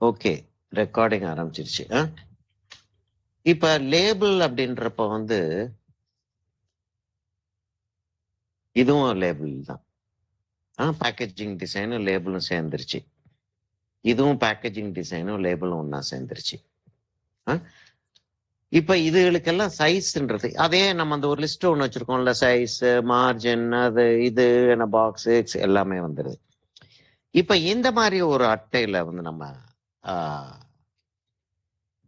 Okay, recording ஆரம்பிச்சிருச்சு. இப்ப label அப்படின்றப்ப வந்து இதுவும் லேபிள் தான். பேக்கேஜிங் டிசைனும் லேபிளும் சேர்ந்துருச்சு. இதுவும் பேக்கேஜிங் டிசைனும் லேபிளும் ஒன்னா சேர்ந்துருச்சு. இப்ப இதுகளுக்கெல்லாம் சைஸ்ன்றது அதே நம்ம அந்த ஒரு லிஸ்ட் ஒன்று வச்சிருக்கோம்ல, சைஸ், மார்ஜின், அது இது என்ன பாக்ஸ் எல்லாமே வந்துடுது. இப்ப இந்த மாதிரி ஒரு அட்டையில வந்து நம்ம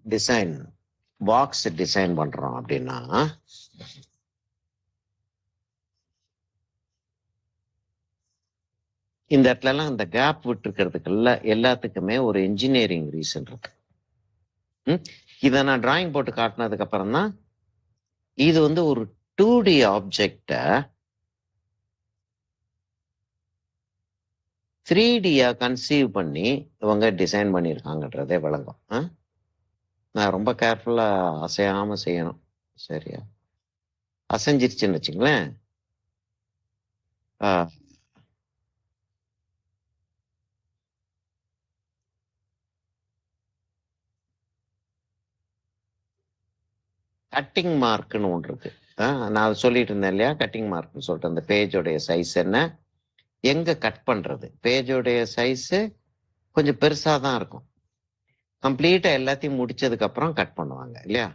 டிசைன் பாக்ஸ் டிசைன் பண்றோம் அப்படின்னா இந்த இடத்துலலாம் இந்த கேப் விட்டுருக்கிறதுக்கு எல்லாத்துக்குமே ஒரு இன்ஜினியரிங் ரீசன் இருக்கு. இதை நான் டிராயிங் போட்டு காட்டினதுக்கு அப்புறம் தான் இது வந்து ஒரு 2D ஆப்ஜெக்ட 3Dயா கன்சீவ் பண்ணி இவங்க டிசைன் பண்ணியிருக்காங்கன்றதே விளங்கும். நான் ரொம்ப கேர்ஃபுல்லா அசையாம செய்யணும். சரியா? அசைஞ்சிருச்சுன்னு வச்சுங்களேன், கட்டிங் மார்க்னு ஒன்று இருக்கு. நான் சொல்லிட்டு இருந்தேன் இல்லையா, கட்டிங் மார்க்னு சொல்லிட்டு அந்த பேஜோடைய சைஸ் என்ன, எங்க கட் பண்றது. பேஜோடைய சைஸ் கொஞ்சம் பெருசா தான் இருக்கும். கம்ப்ளீட்டா எல்லாத்தையும் முடிச்சதுக்கு அப்புறம் கட் பண்ணுவாங்க இல்லையா.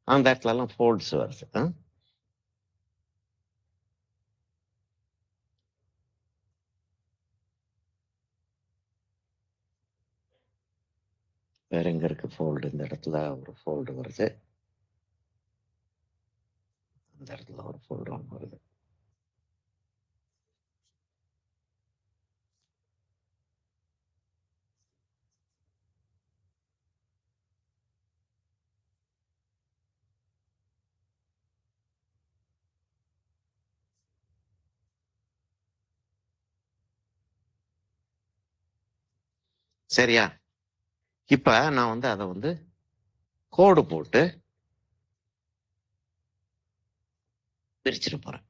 அந்த இடத்துல எல்லாம் ஃபோல்ட்ஸ் வருது. வேற எங்க இருக்கு ஃபோல்டு? இந்த இடத்துல ஒரு ஃபோல்டு வருது, அந்த இடத்துல ஒரு ஃபோல்டு ஒன்று வருது. சரியா? இப்ப நான் வந்து அதை வந்து கோடு போட்டு பிரிச்சுட்டு போறேன்.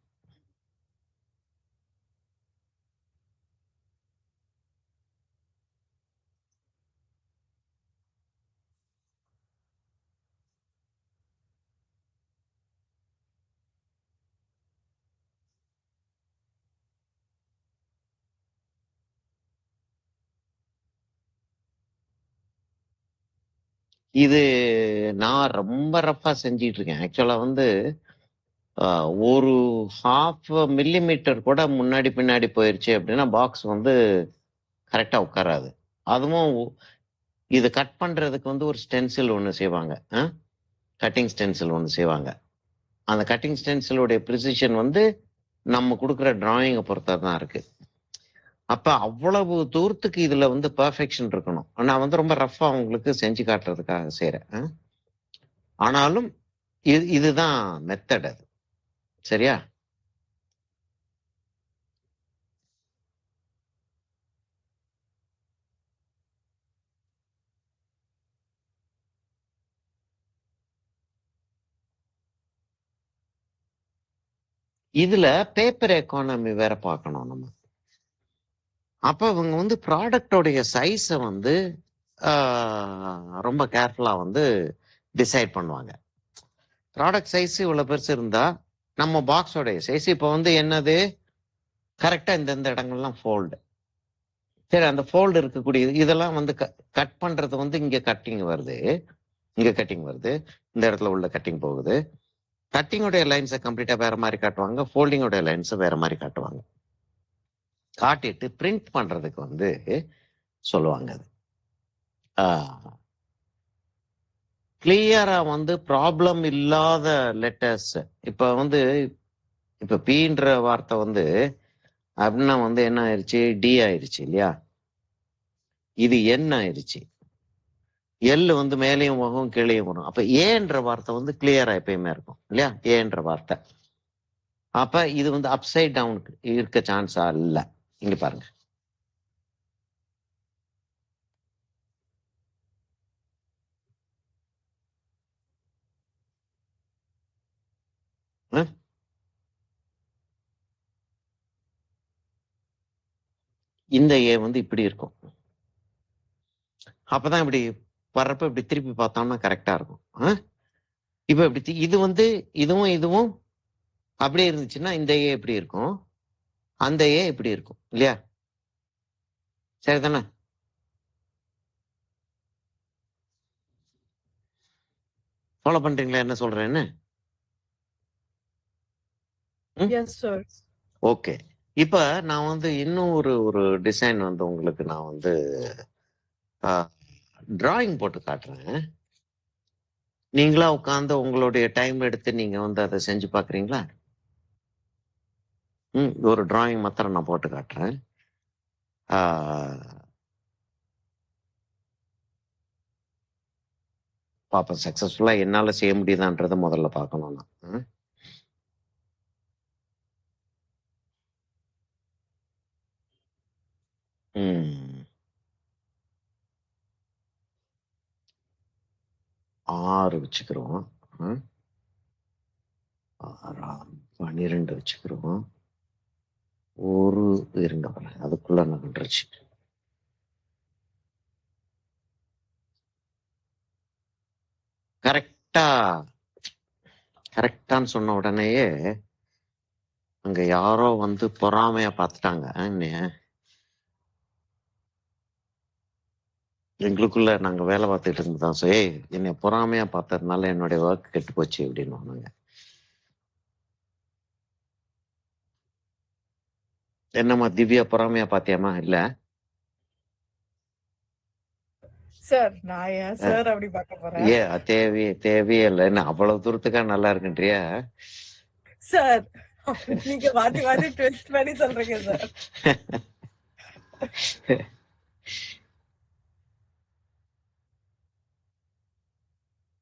இது நான் ரொம்ப ரஃபா செஞ்சிட்டு இருக்கேன். ஆக்சுவலா வந்து ஒரு 1/2 மில்லிமீட்டர் கூட முன்னாடி பின்னாடி போயிருச்சு அப்படின்னா பாக்ஸ் வந்து கரெக்டா உட்காராது. அதுவும் இது கட் பண்றதுக்கு வந்து ஒரு ஸ்டென்சில் ஒன்று செய்வாங்க, கட்டிங் ஸ்டென்சில் ஒன்று செய்வாங்க. அந்த கட்டிங் ஸ்டென்சிலோடைய ப்ரிசிஷன் வந்து நம்ம கொடுக்குற டிராயிங்கை பொறுத்தா தான் இருக்கு. அப்ப அவ்வளவு தூரத்துக்கு இதுல வந்து பெர்ஃபெக்ஷன் இருக்கணும். நான் வந்து ரொம்ப ரஃபா உங்களுக்கு செஞ்சு காட்டுறதுக்காக செய்யறேன். ஆனாலும் இதுதான் மெத்தட். அது சரியா? இதுல பேப்பர் எக்கானமி வேற பார்க்கணும் நம்ம. அப்ப இவங்க வந்து ப்ராடக்டோடைய சைஸை வந்து ரொம்ப கேர்ஃபுல்லா வந்து டிசைட் பண்ணுவாங்க. ப்ராடக்ட் சைஸ் இவ்வளவு பெருசு இருந்தா நம்ம பாக்ஸோடைய சைஸ் இப்போ வந்து என்னது, கரெக்டா இந்த இடங்கள்லாம் ஃபோல்டு. சரி, அந்த ஃபோல்டு இருக்கக்கூடியது இதெல்லாம் வந்து கட் பண்றது வந்து இங்க கட்டிங் வருது, இங்க கட்டிங் வருது, இந்த இடத்துல உள்ள கட்டிங் போகுது. கட்டிங்கோடைய லைன்ஸை கம்ப்ளீட்டா வேற மாதிரி காட்டுவாங்க, ஃபோல்டிங்கோடைய லைன்ஸை வேற மாதிரி காட்டுவாங்க. காட்டிட்டு பிரிண்ட் பண்றதுக்கு வந்து சொல்லுவாங்க அது. கிளியரா வந்து ப்ராப்ளம் இல்லாத லெட்டர்ஸ். இப்ப வந்து இப்ப பீன்ற வார்த்தை வந்து அப்படின்னா வந்து என்ன ஆயிடுச்சு, டி ஆயிடுச்சு இல்லையா, இது என் ஆயிடுச்சு, எல் வந்து மேலேயும் வரும் கீழேயும் வரும். அப்ப ஏன்ற வார்த்தை வந்து கிளியரா எப்பயுமே இருக்கும் இல்லையா, ஏன்ற வார்த்தை. அப்ப இது வந்து அப்சைட் டவுனுக்கு இருக்க சான்ஸா இல்ல. இங்க பாருங்க, இந்த ஏ வந்து இப்படி இருக்கும். அப்பதான் இப்படி வர்றப்ப இப்படி திருப்பி பார்த்தோம்னா கரெக்டா இருக்கும். இப்ப இப்படி இது வந்து இதுவும் இதுவும் அப்படியே இருந்துச்சுன்னா இந்த ஏ எப்படி இருக்கும், அந்த ஏ இப்படி இருக்கும் இல்லையா, சரிதானே? ஃபாலோ பண்றீங்களா என்ன சொல்றேன்னு? ஓகே. இப்ப நான் வந்து இன்னும் ஒரு டிசைன் வந்து உங்களுக்கு நான் வந்து டிராயிங் போட்டு காட்டுறேன். நீங்களா உட்காந்து உங்களுடைய டைம் எடுத்து நீங்க வந்து அதை செஞ்சு பாக்குறீங்களா? ஒரு டிராயிங் மாத்திரம் நான் போட்டு காட்டுறேன். பாப்பேன் சக்சஸ்ஃபுல்லா என்னால செய்ய முடியுதான்றதை முதல்ல பார்க்கணும் நான். ஆறு வச்சுக்கிறோம். 12 வச்சுக்கிறோம். ஒரு இருங்க வரேன், அதுக்குள்ள நகண்டுருச்சு. கரெக்டான்னு சொன்ன உடனேயே அங்க யாரோ வந்து பொறாமையா பார்த்துட்டாங்க. எங்களுக்குள்ள நாங்க வேலை பார்த்துட்டு இருந்தோம். என்னை பொறாமையா பார்த்ததுனால என்னுடைய ஒர்க் கெட்டு போச்சு அப்படின்னு. என்னம்மா திவ்யா, பொறாமையா பாத்தியாமா? இல்ல சார், நான் ஏன் சார் அப்படி பார்க்க போறேன்? தேவையே இல்லை. என்ன அவ்வளவு தூரத்துக்கா நல்லா இருக்குன்றியா சார்? நீங்க மாத்தி மாத்தி ட்விஸ்ட் பண்ணி சொல்றீங்க சார்.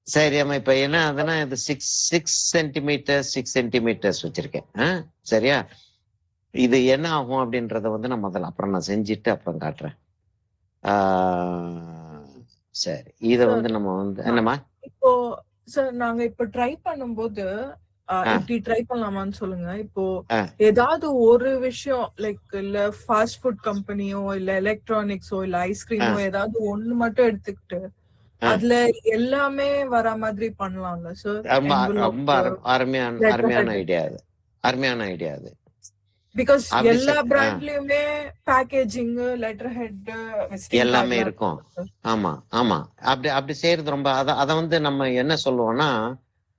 சரி அம்மா, இப்ப என்ன ஆகுதுன்னா இது 6 சென்டிமீட்டர் 6 சென்டிமீட்டர்ஸ் வச்சிருக்கேன். சரியா? இது என்ன ஆகும் அப்படின்றத வந்து நான் முதல்ல அப்புறம் நான் செஞ்சுட்டு அப்புறம் காட்டுறேன். சரி, இத வந்து நம்ம வந்து என்னம்மா இப்போ சார் நாங்க இப்ப ட்ரை பண்ணும்போது இப்படி ட்ரை பண்ணலாமான்னு சொல்லுங்க. இப்போ ஏதாவது ஒரு விஷயம் லைக் இல்ல ஃபாஸ்ட் ஃபுட் கம்பெனியோ இல்ல எலக்ட்ரானிக்ஸோ இல்ல ஐஸ்கிரீமோ ஏதாவது ஒண்ணு மட்டும் எடுத்துக்கிட்டு அதுல எல்லாமே வர மாதிரி பண்ணலாம்ல சார்? ரொம்ப அருமையான ஐடியா அது. அருமையான ஐடியா அது. பிகாஸ் எல்லா பிராண்ட்லயுமே பேக்கேஜிங், லெட்டர் ஹெட், எல்லாமே இருக்கும். ஆமா ஆமா, அப்படி செய்யறது ரொம்ப அத வந்து நம்ம என்ன சொல்லுவோம்னா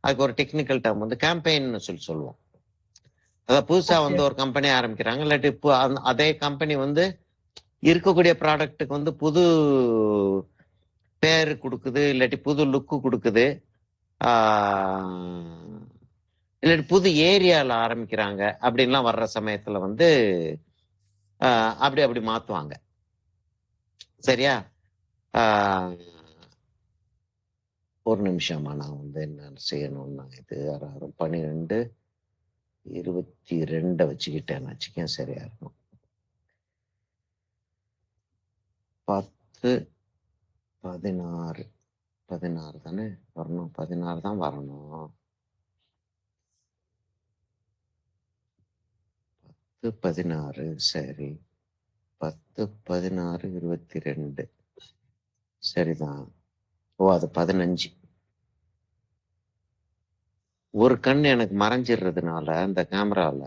அதுக்கு ஒரு டெக்னிக்கல் டேர்ம் வந்து கேம்பெயின் சொல்லுவோம். அதான் புதுசா வந்து ஒரு கம்பெனி ஆரம்பிக்கிறாங்க, இல்லாட்டி இப்போ அதே கம்பெனி வந்து இருக்கக்கூடிய ப்ராடக்ட்டுக்கு வந்து புது பேரு கொடுக்குது, இல்லாட்டி புது லுக்கு கொடுக்குது, இல்லாட்டி புது ஏரியால ஆரம்பிக்கிறாங்க அப்படின்லாம் வர்ற சமயத்துல வந்து அப்படி மாத்துவாங்க. சரியா? ஒரு நிமிஷமா நான் வந்து என்ன செய்யணும்னா இது 12 22 வச்சுக்கிட்டேன் வச்சுக்கேன், சரியா இருக்கும். 10 16 16 தானே வரணும், 16 தான் வரணும். 10 16 சரி, 10 16 22 சரிதான். ஓ, அது 15. ஒரு கண் எனக்கு மறைஞ்சிடுறதுனால இந்த கேமரால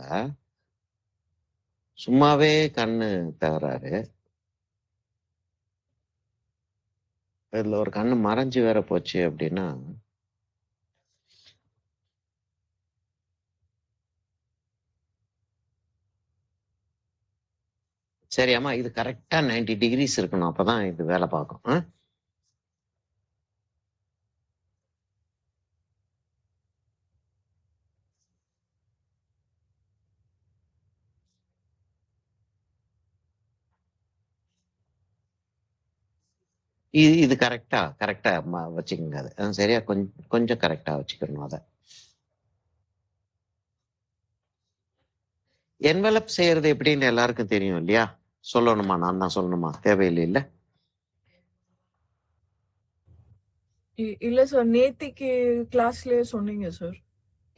சும்மாவே கண்ணு தகராறு, இதுல ஒரு கண்ணு மறைஞ்சு வேற போச்சு அப்படின்னா சரியாம்மா? இது கரெக்டா 90 டிகிரிஸ் இருக்கணும். அப்பதான் இது வேலை பார்க்கும். இது கரெக்டா வச்சுக்கோங்க அது. சரியா? கொஞ்சம் கரெக்டா வச்சுக்கணும் அதை. என்வலப் செய்யறது எப்படின்னு எல்லாருக்கும் தெரியும் இல்லையா? சொல்லணுமா? நான் தான் சொல்லணுமா? தேவையில்லை இல்ல? இல்ல சார், நேத்திக்கு கிளாஸ்லயே சொன்னீங்க சார்.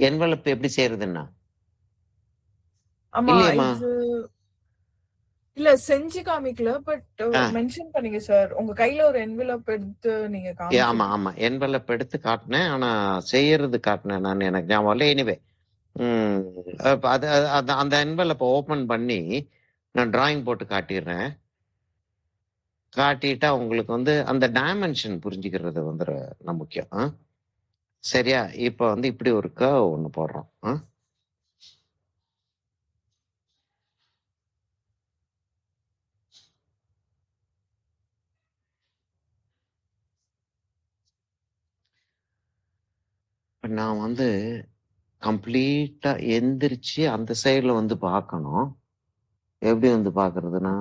என்வலப் எப்படி செய்யறதுன்னா? ஆமா, இல்லையம்மா. இது இல்ல செஞ்சு காமிக்கல, பட் மென்ஷன் பண்ணீங்க சார். உங்க கையில ஒரு என்வலப் எடுத்து நீங்க ஆமா காமிச்சீங்க. ஆமா, என்வலப் எடுத்து காட்டினேன். ஆனா செய்யறது காட்டினேன் நான், எனக்கு ஞாபகம் இல்லை. எனிவே, அது அந்த என்வலப்பை ஓபன் பண்ணி நான் டிராயிங் போட்டு காட்டிடுறேன். காட்டிட்டா உங்களுக்கு வந்து அந்த டைமென்ஷன் புரிஞ்சுக்கிறது வந்து முக்கியம். சரியா? இப்ப வந்து இப்படி ஒரு கர்வ் ஒண்ணு போடுறோம். இப்ப நான் வந்து கம்ப்ளீட்டா எந்திரிச்சு அந்த சைடுல வந்து பார்க்கணும். எப்படி வந்து பாக்குறதுன்னா,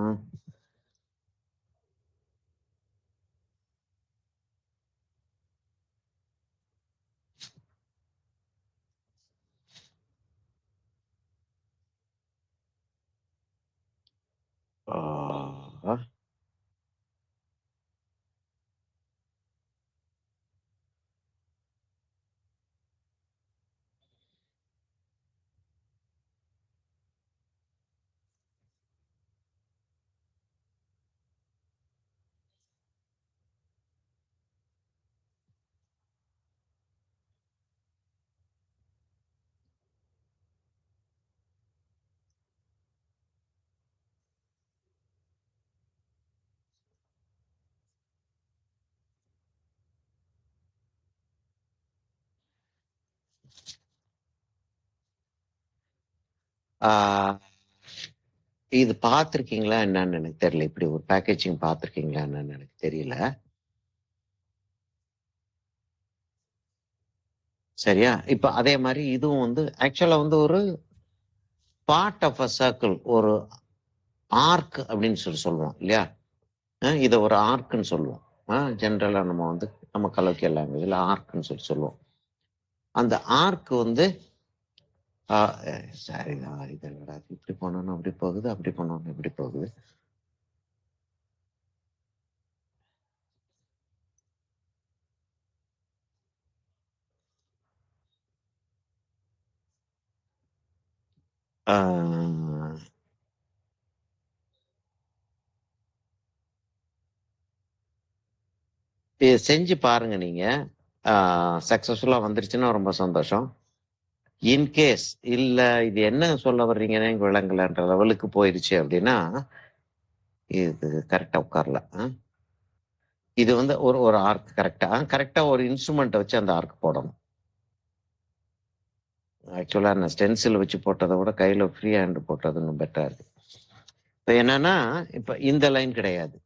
ஆ, ஆ, இது பார்த்திருக்கீங்களா என்னன்னு எனக்கு தெரியல. இப்படி ஒரு பேக்கேஜிங் பார்த்திருக்கீங்களா என்னன்னு எனக்கு தெரியல. சரியா? இப்ப அதே மாதிரி இதுவும் வந்து ஆக்சுவலா வந்து ஒரு பார்ட் ஆஃப் அ சர்க்கிள், ஒரு ஆர்க் அப்படின்னு சொல்லுவோம் இல்லையா? இதை ஒரு ஆர்க்னு சொல்லுவோம். ஜென்ரலா நம்ம வந்து நம்ம கலோக்கியல் லாங்குவேஜ்ல ஆர்க்னு சொல்லுவோம். அந்த ஆர்க் வந்து சரிதான், இதை விட இப்படி போனோம்னு அப்படி போகுது, அப்படி போனோம்னு இப்படி போகுது. இது செஞ்சு பாருங்க நீங்க. சக்சஸ்ஃபுல்லா வந்துருச்சுன்னா ரொம்ப சந்தோஷம். இன்கேஸ் இல்ல இது என்ன சொல்ல வர்றீங்கன்னு விளங்கலன்ற லெவலுக்கு போயிருச்சு அப்படின்னா இது கரெக்டா உட்காரல. இது வந்து ஒரு ஆர்க் கரெக்டா ஒரு இன்ஸ்ட்ருமெண்ட் வச்சு அந்த ஆர்க் போடணும். ஆக்சுவலா நான் ஸ்டென்சில் வச்சு போட்டதை விட கையில ஃப்ரீ ஹேண்ட் போட்டது இன்னும் பெட்டரா இருக்கு. இப்ப என்னன்னா, இப்ப இந்த லைன் கிடையாது.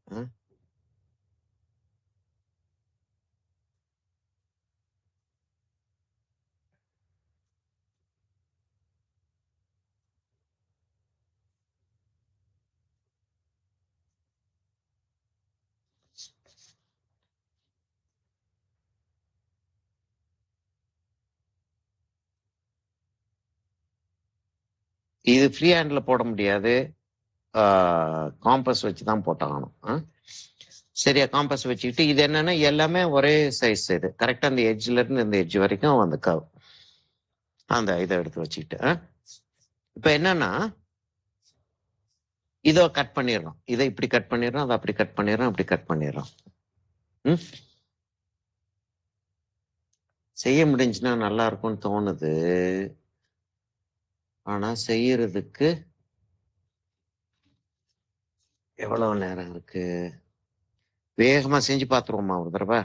இது ஃப்ரீ ஹேண்ட்ல போட முடியாது. காம்பஸ் வச்சு தான் போட்டாகணும். சரியா? காம்பஸ் வச்சுக்கிட்டு இது என்னன்னா எல்லாமே ஒரே சைஸ். இது கரெக்டா அந்த எட்ஜ்ல இருந்து இந்த எட்ஜ் வரைக்கும் அந்த கர்வ், அந்த இதை எடுத்து வச்சுக்கிட்டு இப்ப என்னன்னா இதோ கட் பண்ணிடுறோம். இதை இப்படி கட் பண்ணிடுறோம், அதை அப்படி கட் பண்ணிடுறோம், அப்படி கட் பண்ணிடுறோம். செய்ய முடிஞ்சுன்னா நல்லா இருக்கும்னு தோணுது. ஆனா செய்யறதுக்கு எவ்வளவு நேரம் இருக்கு? வேகமா செஞ்சு பார்த்துருவோமா ஒரு தடவை?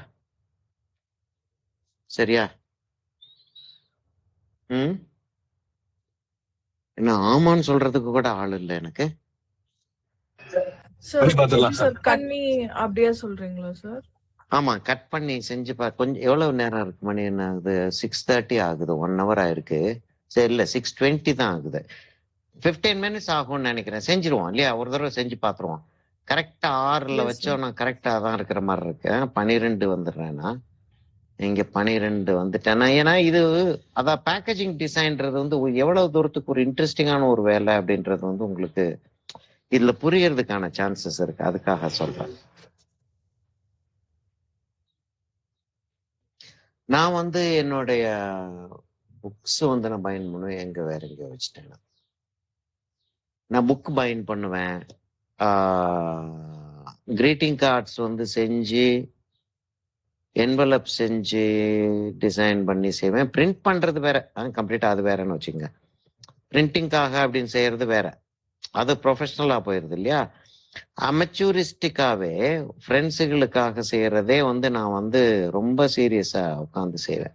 சரியா? என்ன ஆமான்னு சொல்றதுக்கு கூட ஆள் இல்லை எனக்கு. சார் பார்த்துடலாம் எப்படி சார் கட் பண்ணி அப்படியே சொல்றீங்களா சார்? ஆமா, கட் பண்ணி செஞ்சு கொஞ்சம் எவ்வளவு நேரம் இருக்கு? மணி என்ன ஆகுது? 6:30 ஆகுது. 1 hour ஆயிருக்கு. சரி, இல்ல 6:20 தான் ஆகுது. 15 minutes ஆகும்னு நினைக்கிறேன். செஞ்சிருவோம் இல்லையா? ஒரு தடவை செஞ்சு பார்த்துருவோம். கரெக்டா 6ல வச்சோம்னா கரெக்டா தான் இருக்கிற மாதிரி இருக்கு. 12 வந்துடுறேன்னா இங்க 12 வந்துட்டேன்னா, ஏன்னா இது அதான் பேக்கேஜிங் டிசைன்றது வந்து எவ்வளவு தூரத்துக்கு ஒரு இன்ட்ரெஸ்டிங்கான ஒரு வேலை அப்படின்றது வந்து உங்களுக்கு இதுல புரியறதுக்கான சான்சஸ் இருக்கு. அதுக்காக சொல்றேன். நான் வந்து என்னுடைய புக்ஸ் வந்து நான் பைண்ட் பண்ணுவேன். எங்க வேற எங்க வச்சுட்டேன். நான் புக் பைண்ட் பண்ணுவேன். கிரீட்டிங் கார்ட்ஸ் வந்து செஞ்சு என்வலப் செஞ்சு டிசைன் பண்ணி செய்வேன். பிரிண்ட் பண்றது வேற, கம்ப்ளீட்டா அது வேறன்னு வச்சுங்க. பிரிண்டிங்காக அப்படின்னு செய்யறது வேற, அது ப்ரொஃபஷனலா போயிருது இல்லையா? அமெச்சூரிஸ்டிக்காவே ஃப்ரெண்ட்ஸுகளுக்காக செய்யறதே வந்து நான் வந்து ரொம்ப சீரியஸா உட்காந்து செய்வேன்.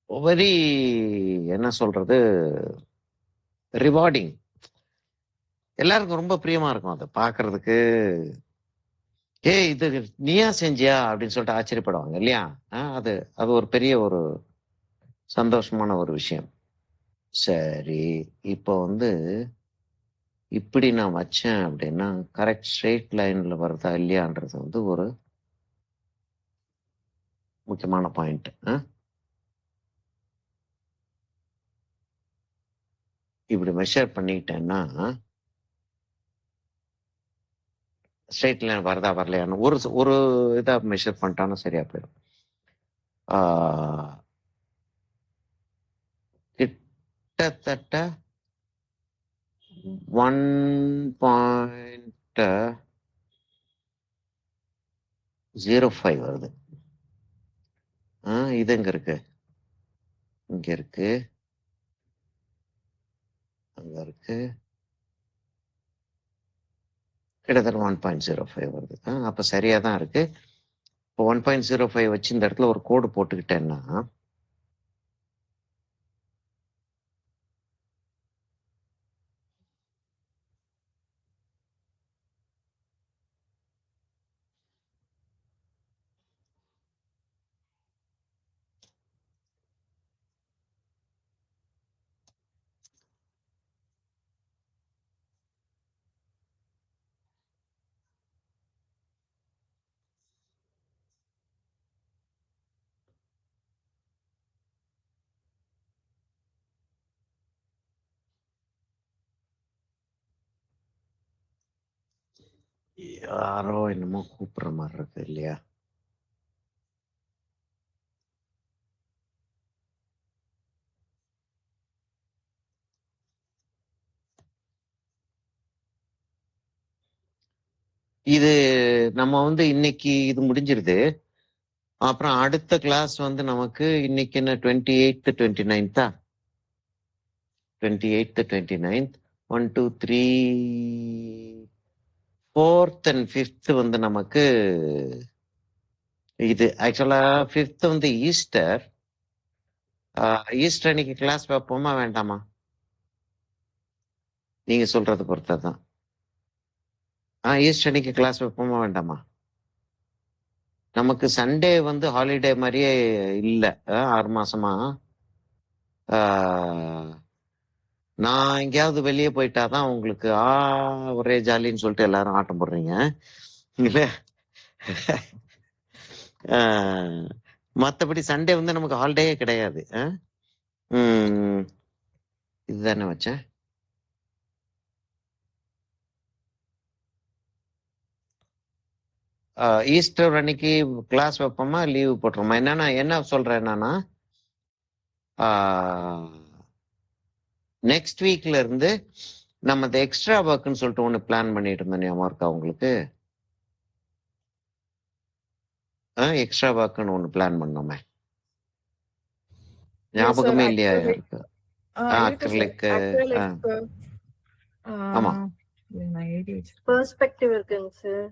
வெரி என்ன சொல்றது, ரிவார்டிங். எல்லாருக்கும் ரொம்ப பிரியமா இருக்கும் அதை பாக்குறதுக்கு. இது நீயா செஞ்சியா அப்படின்னு சொல்லிட்டு ஆச்சரியப்படுவாங்க இல்லையா? அது அது ஒரு பெரிய ஒரு சந்தோஷமான ஒரு விஷயம். சரி, இப்போ வந்து இப்படி நான் வச்சேன் அப்படின்னா கரெக்ட் ஸ்ட்ரெயிட் லைன்ல வருதா இல்லையான்றது வந்து ஒரு முக்கியமான பாயிண்ட். இப்படி மெஷர் பண்ணிட்டேன்னா ஸ்ட்ரெயிட் லைன் வருதா வரலையான்னு ஒரு ஒரு இதா மெஷர் பண்ணிட்டானா சரியா போயிடும். கிட்டத்தட்ட 1.05 வருது. இது எங்க இருக்கு? இங்க இருக்கு, அங்க இருக்கு. கிட்டத்தட்ட 1.05 வருது. அப்ப சரியா தான் இருக்கு. இப்போ 1.05 வச்சு இந்த இடத்துல ஒரு கோடு போட்டுக்கிட்டேன்னா யாரோ என்னமோ கூப்பிடுற மாதிரி இருக்கு இல்லையா? இது நம்ம வந்து இன்னைக்கு இது முடிஞ்சிருது. அப்புறம் அடுத்த கிளாஸ் வந்து நமக்கு இன்னைக்கு என்ன 28th 29th 28th 29th 1 2 3 4th and 5th வந்து நமக்கு இது ஆக்சுவலா 5th வந்து ஈஸ்டர். ஈஸ்டர் அன்னைக்கு கிளாஸ் வைப்போமா வேண்டாமா? நீங்க சொல்றது பொறுத்ததான். ஈஸ்டர் அன்னைக்கு கிளாஸ் வைப்போமா வேண்டாமா? நமக்கு சண்டே வந்து ஹாலிடே மாதிரியே இல்லை 6 மாசமா. நான் எங்கேயாவது வெளியே போயிட்டாதான் உங்களுக்கு ஒரே ஜாலின்னு சொல்லிட்டு எல்லாரும் ஆட்டம் போடுறீங்க இல்ல. மற்றபடி சண்டே வந்து நமக்கு ஹாலிடேயே கிடையாது. இதுதானே வச்சேன். ஈஸ்டர் அன்னைக்கு கிளாஸ் வைப்போமா லீவு போட்டுருமா? என்னன்னா என்ன சொல்றேன் என்னன்னா, நெக்ஸ்ட் வீக்ல இருந்து நம்ம இந்த எக்ஸ்ட்ரா ஒர்க்னு சொல்லிட்டு ஒண்ணு பிளான் பண்ணிட்டு இருந்தோம். ஞாபகம் இருக்கா உங்களுக்கு? எக்ஸ்ட்ரா ஒர்க்னு ஒண்ணு பிளான் பண்ணோமே, ஞாபகமே இல்லையா இருக்கு? அக்ரிலிக். ஆமா, பெர்ஸ்பெக்டிவ் இருக்குங்க சார்.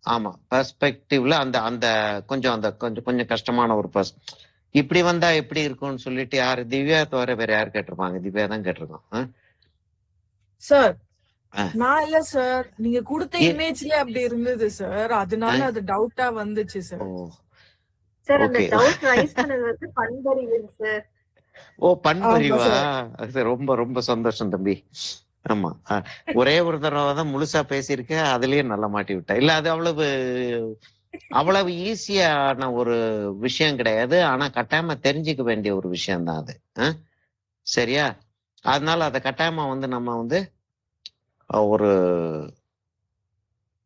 ஆமா, பெர்ஸ்பெக்டிவ்ல அந்த அந்த கொஞ்சம் அந்த கொஞ்சம் கஷ்டமான ஒரு இப்படி வந்தா எப்படி இருக்கும்னு சொல்லிட்டு யாரு திவ்யா தவிர வேற யார் கேட்டிருப்பாங்க? திவ்யா தான் கேட்டிருக்கோம். சார் ஆ, நான் இல்ல சார், நீங்க கொடுத்த ஏ இமேஜ்லயே அப்படி இருந்தது சார், ஆ, அதனால அது டவுட்டா வந்துச்சு ஓ சார். சார் அந்த ஓகே. டவுட் ரைஸ் பண்ணது வந்து பண்பறிவு சார். ஓ ஆமா பண்பறிவா? சார். அது ரொம்ப ரொம்ப சந்தோஷம் தம்பி. ஆமா. ஒரே ஒரு தடவை தான் முழுசா பேசியிருக்கேன், அதுலயே நல்லா மாட்டி விட்டேன். இல்ல அது அவ்வளவு ஈஸியான ஒரு விஷயம் கிடையாது. ஆனா கட்டாயமா தெரிஞ்சுக்க வேண்டிய ஒரு விஷயம் தான் அது. சரியா? அதனால அத கட்டாயமா வந்து நம்ம வந்து ஒரு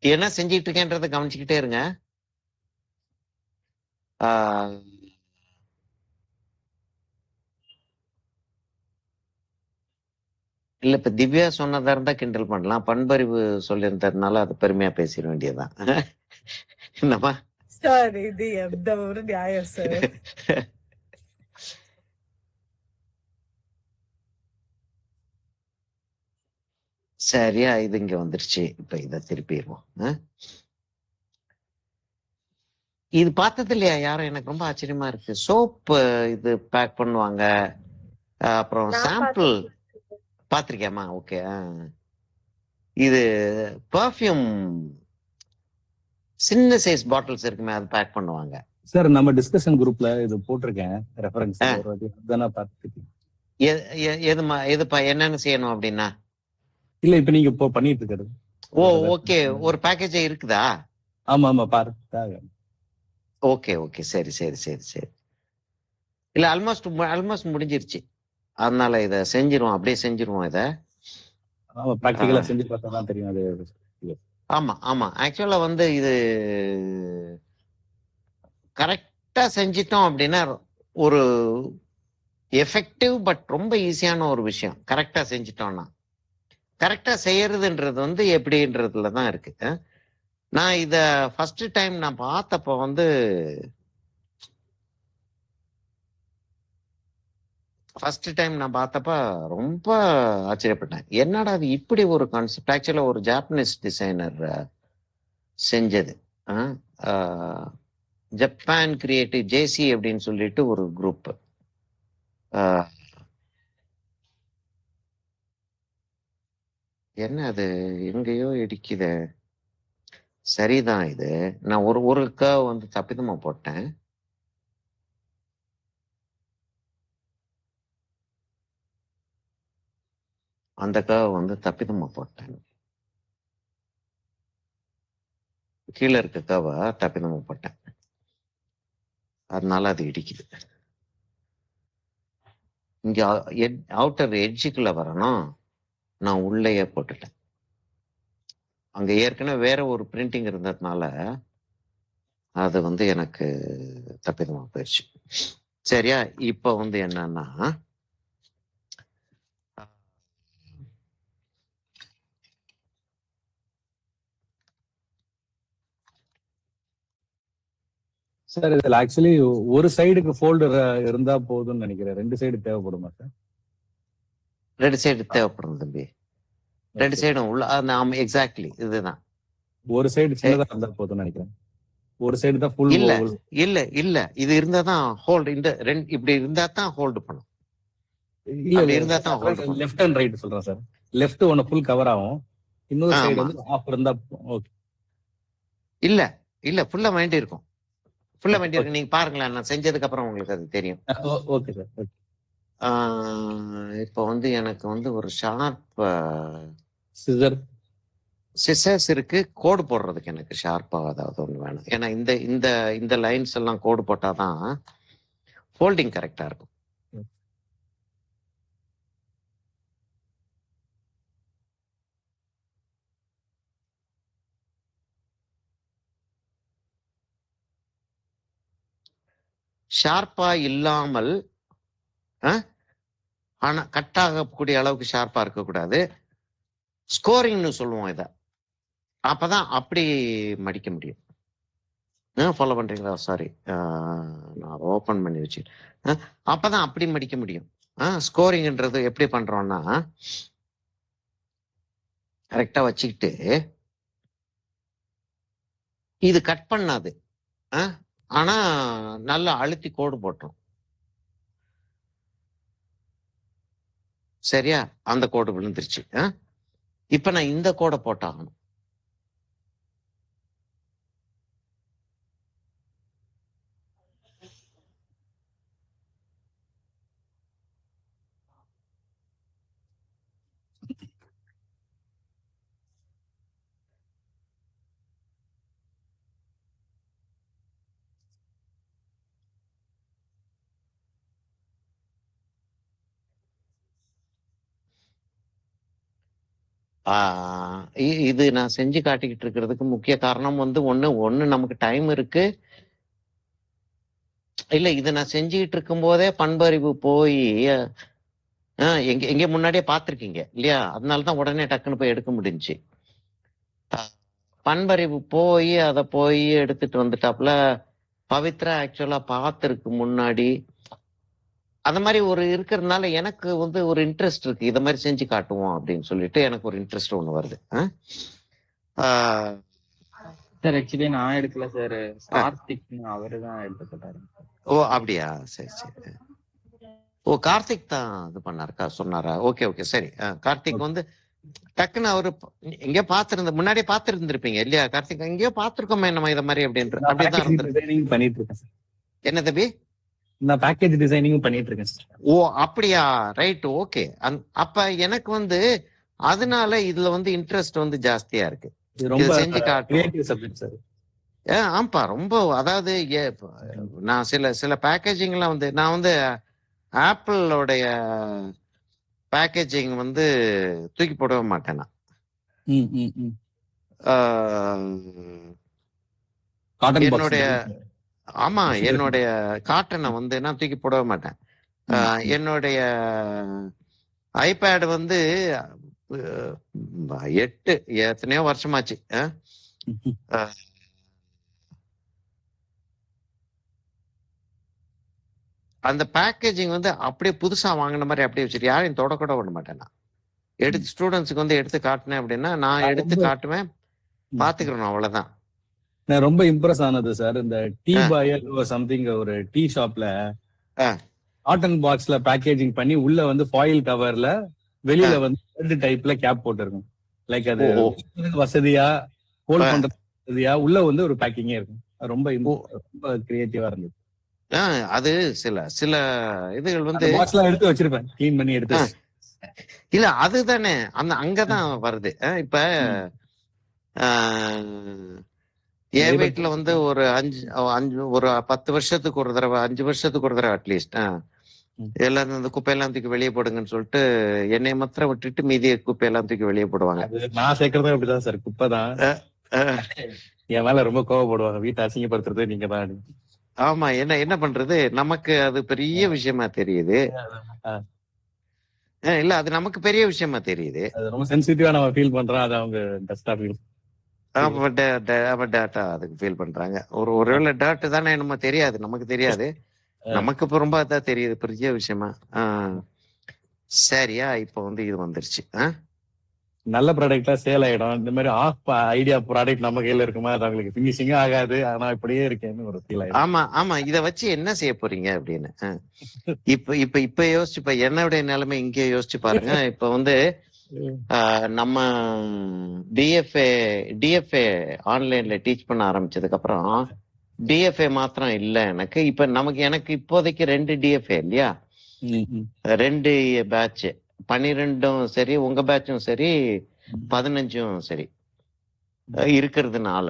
என்ன செஞ்சுட்டு இருக்கேன்றத கவனிச்சுக்கிட்டே இருங்க. ஆ, இல்ல இப்ப திவ்யா சொன்னதா இருந்தா கிண்டல் பண்ணலாம். பண்பறிவு சொல்லியிருந்ததுனால அது பெருமையா பேசிட வேண்டியதுதான். என்னம்மா? சார் இது எந்த ஒரு நியாயம் சார்? சரியா, இது இங்க வந்துருச்சு. இப்ப இத திருப்பிடுவோம். இது பார்த்தது இல்லையா யாரும்? எனக்கு ரொம்ப ஆச்சரியமா இருக்கு. சோப் இது பேக் பண்ணுவாங்க. அப்புறம் நான் சாம்பிள் பார்த்திருக்கேன். பாத்திருக்கேம்மா. ஓகே. இது பர்ஃப்யூம் சின்ன சைஸ் பாட்டில்ஸ் இருக்குமே, அது பேக் பண்ணுவாங்க. சார் நம்ம டிஸ்கஷன் குரூப்ல இது போட்டிருக்கேன் ரெஃபரன்ஸ். ஆ, ஒரு வாட்டி தானே பார்த்துருக்கீங்க? எதுப்பா என்னன்னு செய்யணும் அப்படின்னா? இல்ல இப்ப நீங்க இப்போ பண்ணிட்டு இருக்கிறது ஓ அதோட ஓகே, ஒரு பேக்கேஜே இருக்குதா? ஆமா ஆமா பார்த்தாக. ஓகே ஓகே, சரி சரி சரி சரி. இல்ல ஆல்மோஸ்ட் முடிஞ்சிருச்சு. அதனால இத செஞ்சிருவோம், அப்படியே செஞ்சிருவோம் இத. ஆமா ப்ராக்டிகலா செஞ்சு பார்த்தா தான் தெரியும் அது. ஆமா ஆமா, ஆக்சுவலா வந்து இது கரெக்டா செஞ்சிட்டோம் அப்படின்னா ஒரு எஃபெக்டிவ் பட் ரொம்ப ஈஸியான ஒரு விஷயம். கரெக்டா செஞ்சிட்டோம்னா, கரெக்டா செய்யறதுன்றது வந்து எப்படின்றதுல தான் இருக்கு. நான் இத ஃபர்ஸ்ட் டைம் நான் பார்த்தப்ப வந்து ரொம்ப ஆச்சரியப்பட்டேன். என்னடா அது இப்படி ஒரு கான்செப்ட்! ஆக்சுவலா ஒரு ஜாப்பனீஸ் டிசைனர் செஞ்சது. ஜப்பான் கிரியேட்டிவ் ஜேசி அப்படின்னு சொல்லிட்டு ஒரு குரூப். என்ன அது எங்கேயோ இடிக்குது. சரிதான், இது நான் ஒரு கர்வ் வந்து தப்பிதமா போட்டேன். அந்த கர்வ் வந்து தப்பிதமா போட்டேன். கீழே இருக்க கர்வ தப்பிதமா போட்டேன். அதனால அது இடிக்குது. இங்க அவுட்டர் எட்ஜுக்குள்ள வரணும், நான் உள்ளேயே போட்டுட்டேன். அங்க ஏற்கனவே வேற ஒரு பிரிண்டிங் இருந்ததுனால அது வந்து எனக்கு தப்பிதமா போயிடுச்சு. சரியா? இப்ப வந்து என்னன்னா, சார் இதுல ஆக்சுவலி ஒரு சைடுக்கு ஃபோல்டர் இருந்தா போதும்னு நினைக்கிறேன். ரெண்டு சைடு தேவைப்படுமா சார்? ரெண்டு சைடு தேவைப்படும் தம்பி. ரெண்டு சைடும் உள்ள எக்ஸாக்ட்லி இதுதான். ஒரு சைடு சின்னதா இருந்தா போதும்னு நினைக்கிறேன். ஒரு சைடு தான் ஃபுல். இல்ல இல்ல இல்ல, இது இருந்தா தான் ஹோல்டு. இந்த ரெண்டு இப்படி இருந்தா தான் ஹோல்டு பண்ணும். இல்ல இருந்தா தான் ஹோல்டு பண்ணும். லெஃப்ட் அண்ட் ரைட் சொல்றேன் சார். லெஃப்ட் ஒன்னு ஃபுல் கவர் ஆகும், இன்னொரு சைடு வந்து ஆஃப் இருந்தா ஓகே. இல்ல இல்ல, ஃபுல்லா வேண்டி இருக்கும். ஃபுல்லா வேண்டி இருக்கு. நீங்க பாருங்களேன், நான் செஞ்சதுக்கு அப்புறம் உங்களுக்கு அது தெரியும். Okay sir. இப்போ வந்து எனக்கு வந்து ஒரு ஷார்ப் சிசர்ஸ் இருக்கு. கோடு போடுறதுக்கு எனக்கு ஷார்ப்பா அதாவது ஒன்று வேணும். ஏன்னா இந்த இந்த இந்த லைன்ஸ் எல்லாம் கோடு போட்டாதான் ஃபோல்டிங் கரெக்டா இருக்கும். ஷார்ப்பா இல்லாமல் ஆனா கட் ஆகக்கூடிய அளவுக்கு ஷார்ப்பா இருக்கக்கூடாது. ஸ்கோரிங்னு சொல்லுவோம் இத. அப்பதான் அப்படி மடிக்க முடியும். ஃபாலோ பண்றீங்களா? சாரி, நான் ஓபன் பண்ணி வச்சு. அப்பதான் அப்படி மடிக்க முடியும். ஸ்கோரிங்ன்றது எப்படி பண்றோம்னா, கரெக்டா வச்சுக்கிட்டு இது கட் பண்ணாது. ஆனா நல்லா அழுத்தி கோடு போட்டோம். சரியா? அந்த கோடு விழுந்துருச்சு. இப்ப நான் இந்த கோடை போட்டாகணும். இது நான் செஞ்சு காட்டிக்கிட்டு இருக்கிறதுக்கு முக்கிய காரணம் வந்து ஒண்ணு நமக்கு டைம் இருக்கு. இல்ல இது நான் செஞ்சுக்கிட்டு இருக்கும் போதே பண்பறிவு போய் எங்க முன்னாடியே பார்த்திருக்கீங்க இல்லையா? அதனாலதான் உடனே டக்குன்னு போய் எடுக்க முடிஞ்சுச்சு. பண்பறிவு போய் அதை போய் எடுத்துட்டு வந்துட்டாப்புல. பவித்ரா ஆக்சுவலா பார்த்திருக்கு முன்னாடி. அந்த மாதிரி ஒரு இருக்கிறதுனால எனக்கு வந்து ஒரு இன்ட்ரெஸ்ட் இருக்கு, இதை மாதிரி செஞ்சு காட்டுவோம் அப்படின்னு சொல்லிட்டு எனக்கு ஒரு இன்ட்ரெஸ்ட் ஒண்ணு வருது. சார் ஆக்சுவலி நான் எடுக்கல சார், கார்த்திக் அவரு தான் எடுத்துக்கிட்டாரு. ஓ அப்படியா, சரி சரி. ஓ கார்த்திக் தான் இது பண்ணாருக்கா, சொன்னாரா? ஓகே ஓகே சரி. கார்த்திக் வந்து டக்குன்னு அவரு எங்கேயோ முன்னாடியே பாத்துருந்துருப்பீங்க இல்லையா? கார்த்திக் எங்கேயோ பாத்துருக்கோமே நம்ம இத மாதிரி அப்படின்ற அப்படிதான் பண்ணிட்டு இருக்கேன். என்ன தம்பி? நான் பேக்கேஜ் டிசைனிங் பண்ணிட்டு இருக்கேன். ஓ அப்படியா, ரைட் ஓகே. அப்ப எனக்கு வந்து அதனால இதுல வந்து இன்ட்ரெஸ்ட் வந்து ஜாஸ்தியா இருக்கு. செஞ்சு காட்டுவோம். ஆம்பா ரொம்ப, அதாவது நான் சில பேக்கேஜிங் எல்லாம் வந்து நான் வந்து ஆப்பிளோடைய பேக்கேஜிங் வந்து தூக்கி போடவே மாட்டேன் நான். என்னுடைய காட்டனை வந்து நான் தூக்கி போடவே மாட்டேன். என்னுடைய ஐபேட் வந்து 8 எத்தனையோ வருஷமாச்சு. அந்த பேக்கேஜிங் வந்து அப்படியே புதுசா வாங்கின மாதிரி அப்படியே வச்சுட்டு யாரையும் தொடக்கூட விட மாட்டேன் நான். எடுத்து ஸ்டூடெண்ட்ஸுக்கு வந்து எடுத்து காட்டினேன் அப்படின்னா நான் எடுத்து காட்டுவேன், பாத்துக்கிறேன், அவ்வளவுதான். நான் ரொம்ப இம்ப்ரெஸ் ஆனது சார், இந்த டீ பாய் சம்திங் ஒரு டீ ஷாப்ல காட்டன் பாக்ஸ்ல பேக்கேஜிங் பண்ணி உள்ள வந்து ஃபாயில் கவர்ல வெளியில வந்து ரெண்டு டைப்ல கேப் போட்டிருக்கும். லைக் அது வசதியா ஹோல்ட் பண்ற வசதியா உள்ள வந்து ஒரு பேக்கிங்கே இருக்கும். ரொம்ப ரொம்ப கிரியேட்டிவா இருந்தது. அது சில இதுகள் வந்து எடுத்து வச்சிருப்பேன், கிளீன் பண்ணி எடுத்து. இல்ல அதுதானே அங்கதான் வருது. இப்ப என் வீட்டுல வந்து ஒரு 10 வருஷத்துக்கு ஒரு தடவை, 5 வருஷத்துக்கு ஒரு தடவை அட்லீஸ்ட் எல்லாரும் இந்த குப்பையெல்லாம் தூக்கி வெளியே போடுங்கன்னு சொல்லிட்டு என்னை மாத்திரம் விட்டுட்டு மீதி குப்பையெல்லாம் தூக்கி வெளியே போடுவாங்க. நான் சேர்க்கறதும் அப்படிதான் சார், குப்பை தான். என் மேல ரொம்ப கோவப்படுவாங்க, வீட்டை அசிங்கப்படுத்துறது நீங்க தான். ஆமா, என்ன பண்றது, நமக்கு அது பெரிய விஷயமா தெரியுது. இல்ல அது நமக்கு பெரிய விஷயமா தெரியுது. ரொம்ப சென்சிட்டிவா நம்ம ஃபீல் பண்றோம், அது அவங்க டஸ்டா ஃபீல் டேட்டா அதுக்கு ஃபீல் பண்றாங்க. ஒருவேளை டேட் தானே நம்ம தெரியாது, நமக்கு தெரியாது, நமக்கு இப்ப ரொம்ப அதான் தெரியுது பெரிய விஷயமா. சரியா, இப்ப வந்து இது வந்துருச்சு. நல்ல ப்ராடக்டா சேல் ஆயிடும். இந்த மாதிரி ஆஃப் ஐடியா ப்ராடக்ட் நம்ம கையில இருக்குமா, அது அவங்களுக்கு ஃபினிஷிங்கும் ஆகாது, ஆனா இப்படியே இருக்கேன்னு ஒரு ஃபீல் ஆயிடும். ஆமா இத வச்சு என்ன செய்ய போறீங்க அப்படின்னு இப்ப யோசிச்சு என்னுடைய நிலைமை இங்கே யோசிச்சு பாருங்க. இப்ப வந்து நம்ம டிஎஃப்ஏ ஆன்லைன்ல டீச் பண்ண ஆரம்பிச்சதுக்கு அப்புறம் டிஎஃப்ஏ மாத்திரம் இல்ல எனக்கு. இப்ப எனக்கு இப்போதைக்கு 2 டிஎஃப்ஏ இல்லையா, 2 பேட்ச், 12ம் சரி, உங்க பேட்சும் சரி, 15ம் சரி இருக்கிறதுனால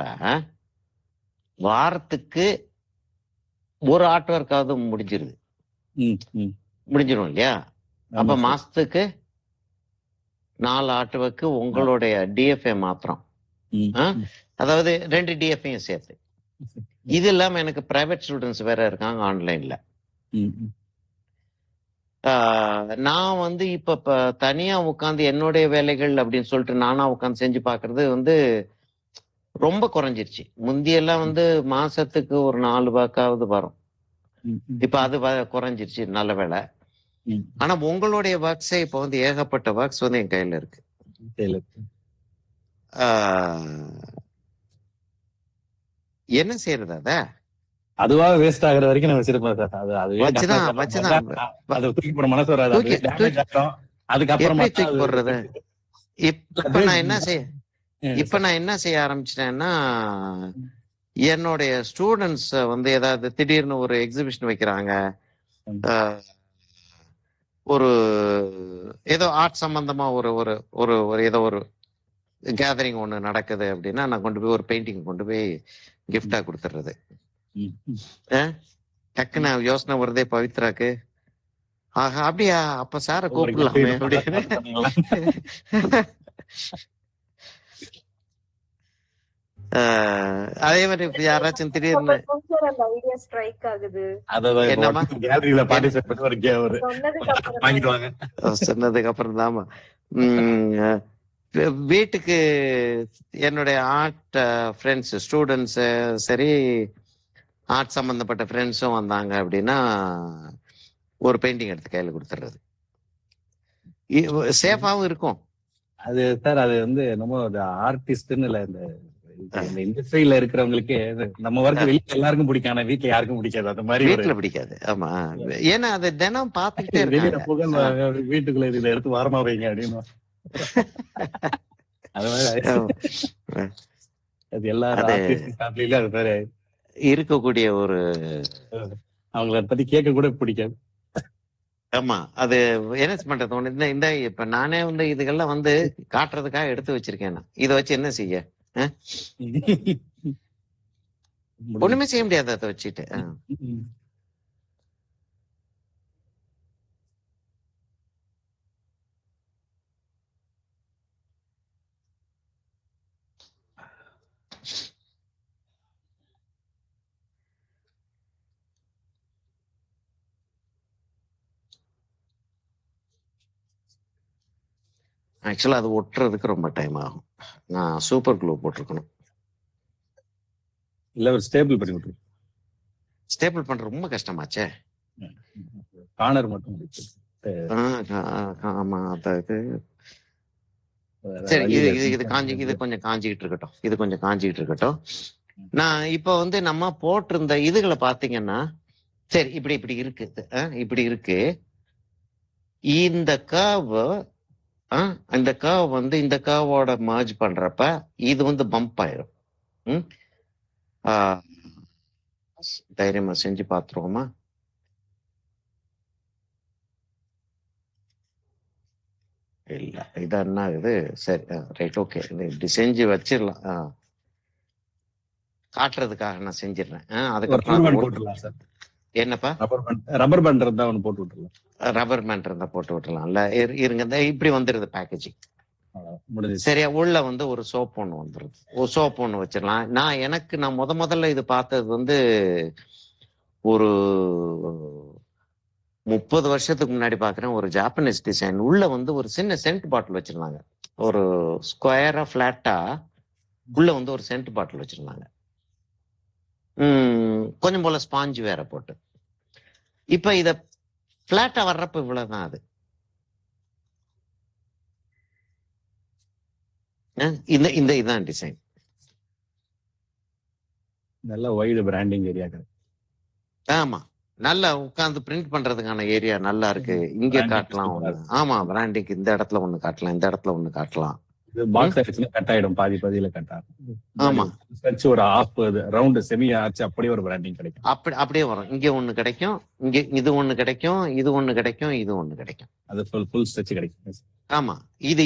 வாரத்துக்கு ஒரு ஆர்ட் ஒர்க்காவது முடிஞ்சிடும் இல்லையா? அப்ப மாசத்துக்கு 4 ஆர்ட் ஒர்க் உங்களுடைய டிஎஃப்ஏ மாத்திரம், அதாவது 2 டிஎஃப்ஏயும் சேர்த்து. இது இல்லாம எனக்கு பிரைவேட் ஸ்டூடெண்ட்ஸ் வேற இருக்காங்க ஆன்லைன்ல. நான் வந்து இப்ப தனியா உட்காந்து என்னுடைய வேலைகள் அப்படின்னு சொல்லிட்டு நானா உட்காந்து செஞ்சு பாக்குறது வந்து ரொம்ப குறைஞ்சிருச்சு. முந்தியெல்லாம் வந்து மாசத்துக்கு ஒரு 4 வாக்காவது வரும், இப்ப அது குறைஞ்சிருச்சு, நல்ல வேலை. ஆனா உங்களுடைய ஒர்க்ஸே இப்ப வந்து ஏகப்பட்ட ஒர்க்ஸ் வந்து என் கையில இருக்கு. என்ன செய்யறது, அதுவா வேஸ்ட் ஆகுற வரைக்கும் நான் வச்சிருப்பேன் சார். அது தூக்கி போட மனசு வராது, அதுக்கப்புறம் தூக்கி போடுறது. இப்ப நான் என்ன செய்ய ஆரம்பிச்சிட்டேன்னா, என்னுடைய ஸ்டூடெண்ட்ஸ் வந்து ஏதாவது திடீர்னு ஒரு எக்ஸிபிஷன் வைக்கிறாங்க, ஒரு ஏதோ ஆர்ட் சம்பந்தமா ஒரு ஒரு ஒரு ஒரு ஏதோ ஒரு கேதரிங் ஒண்ணு நடக்குது அப்படின்னா, நான் கொண்டு போய் ஒரு பெயிண்டிங் கொண்டு போய் கிஃப்டா கொடுத்துறது. டக்குன்னு யோசனை வருதே பவித்ராக்கு, ஆஹா அப்படியா, அப்ப சார கூப்பிடலாமே அப்படின்னு. அதே மாதிரி யாராச்சும் திடீர்னு ஐடியா ஸ்ட்ரைக் ஆகுது. சொன்னதுக்கு அப்புறம் தாமா வீட்டுக்கு என்னுடைய ஆர்ட் ஃப்ரெண்ட்ஸ் ஸ்டூடெண்ட்ஸ் சரி, ஆர்ட் சம்பந்தப்பட்ட ஃப்ரெண்ட்ஸும் வந்தாங்க அப்படின்னா ஒரு பெயிண்டிங் எடுத்து கையில கொடுத்துறது. சேஃபாவும் இருக்கும் அது சார். அது வந்து நம்ம ஆர்டிஸ்ட்னு இல்ல, இந்த இண்டஸ்ட்ரியில இருக்கிறவங்களுக்கு நம்ம ஒர்க் வெளியே எல்லாருக்கும் பிடிக்கும், ஆனா வீட்டுல யாருக்கும் பிடிக்காது. அந்த மாதிரி வீட்டுல பிடிக்காது. ஆமா, ஏன்னா அதை தினம் பார்த்துக்கிட்டே வெளியில புகழ் வீட்டுக்குள்ள இதுல எடுத்து வாரமா வைங்க அப்படின்னு. அது மாதிரி அது எல்லாரும் அது பேரு இருக்கக்கூடிய ஒரு, அவங்கள பத்தி கேட்க கூட பிடிக்காது. ஆமா, அது என்ன பண்றது ஒண்ணு. இந்த இப்ப நானே வந்து இதுகெல்லாம் வந்து காட்டுறதுக்காக எடுத்து வச்சிருக்கேன். இதை வச்சு என்ன செய்ய? ஒண்ணுமே செய்ய முடியாது அதை வச்சுட்டு. ஆக்சுவலா அது ஒட்டுறதுக்கு ரொம்ப டைம் ஆகும். நான் சூப்பர் க்ளூ போட்டிருக்கணும். இல்ல ஒரு ஸ்டேபிள் பண்ணி விட்டுரு. ஸ்டேபிள் பண்ற ரொம்ப கஷ்டமாச்சே. கார்னர் மட்டும். ஆமா, அதாவது சரி, இது கொஞ்சம் காஞ்சிக்கிட்டு இருக்கட்டும். நான் இப்ப வந்து நம்ம போட்டிருந்த இதுகளை பாத்தீங்கன்னா, சரி இப்படி இருக்கு. இந்த கர்வ், இந்த கர்வ் வந்து இந்த கர்வோட மர்ஜ் பண்றப்ப இது வந்து பம்ப் ஆயிரும். தைரியமா செஞ்சு பாத்துருவோமா? இல்ல, இது என்ன இது? சரி, ரைட், ஓகே, இப்படி செஞ்சு வச்சிடலாம். காட்டுறதுக்காக நான் செஞ்சிடறேன். அதுக்கப்புறம் என்னப்பா, ரப்பர் பேண்ட் இருந்தா ஒன்னு போட்டு விட்டுறலாம். ரப்பர் பேண்ட் இருந்தா போட்டு விட்டுறலாம்ல. இருங்க, இப்படி வந்துருது பேக்கேஜிங். சரியா, உள்ள வந்து ஒரு சோப் ஒண்ணு வந்துருது. ஒரு சோப் ஒண்ணு வச்சிடலாம். நான் முதல்ல இது பார்த்தது வந்து ஒரு 30 வருஷத்துக்கு முன்னாடி பாக்குறேன். ஒரு ஜாப்பனீஸ் டிசைன். உள்ள வந்து ஒரு சின்ன சென்ட் பாட்டில் வச்சிருந்தாங்க. ஒரு ஸ்கொயரா பிளாட்டா உள்ள வந்து ஒரு சென்ட் பாட்டில் வச்சிருந்தாங்க. கொஞ்சம் போல ஸ்பாஞ்சு வேற போட்டு. இப்ப இத பிளாட்டா வர்றப்ப இவ்வளவுதான். அது இதான் டிசைன். நல்ல வைடு பிராண்டிங் ஏரியா. ஆமா, நல்லா உட்கார்ந்து பிரிண்ட் பண்றதுக்கான ஏரியா நல்லா இருக்கு. இங்க காட்டலாம் ஒண்ணு. ஆமா, பிராண்டிங் இந்த இடத்துல ஒண்ணு காட்டலாம், இந்த இடத்துல ஒண்ணு காட்டலாம். பாக்ஸ் ஆஃபீஸ்ல கட் ஆயிடும், பாதியில கட் ஆகும். ஆமா, ஒரு ஆஃப் ரவுண்ட் செமி ஆச்சு, அப்படியே ஒரு பிராண்டிங் கிடைக்கும். அப்படியே வரும். இங்க ஒண்ணு கிடைக்கும், இங்க இது ஒண்ணு கிடைக்கும், இது ஒண்ணு கிடைக்கும், இது ஒண்ணு கிடைக்கும். அது ஃபுல் ஸ்ட்ரெச் கிடைக்கும். ஆமா,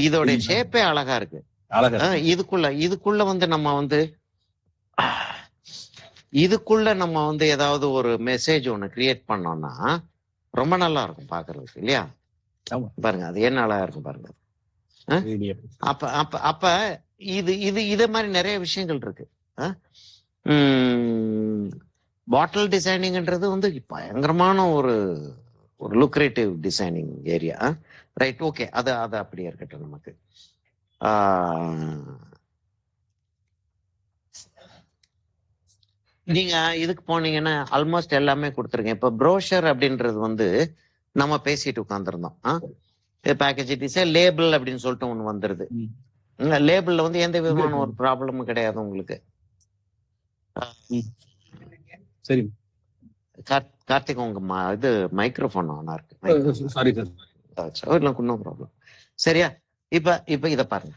இதோட ஷேப்பே அழகா இருக்கு. இதுக்குள்ள வந்து நம்ம வந்து ஏதாவது ஒரு மெசேஜ் ஒண்ணு கிரியேட் பண்ணோம்னா ரொம்ப நல்லா இருக்கும் பாக்குறதுக்கு, இல்லையா? பாருங்க, அது என்ன அழகா இருக்கும் பாருங்க. அப்ப இது மாதிரி நிறைய விஷயங்கள் இருக்கு. பாட்டில் டிசைனிங்ன்றது வந்து பயங்கரமான ஒரு lucrative designing area. Right, okay, அது அப்படியே இருக்கட்டும். நமக்கு நீங்க இதுக்கு போனீங்கன்னா ஆல்மோஸ்ட் எல்லாமே கொடுத்துருக்கேன். இப்ப ப்ரோஷர் அப்படின்றது வந்து நம்ம பேசிட்டு உட்காந்துருந்தோம். பேக்கேஜ் டிசைன் லேபிள் அப்படின்னு சொல்லிட்டு ஒண்ணு வந்துருது. லேபிள்ல வந்து எந்த விதமான ஒரு ப்ராப்ளமும் கிடையாது உங்களுக்கு. சரி கார்த்திக், உங்க இது மைக்ரோஃபோன் ஆனா இருக்கு. சாரி சார், ஒன்றும் ப்ராப்ளம். சரியா, இப்ப இத பாருங்க.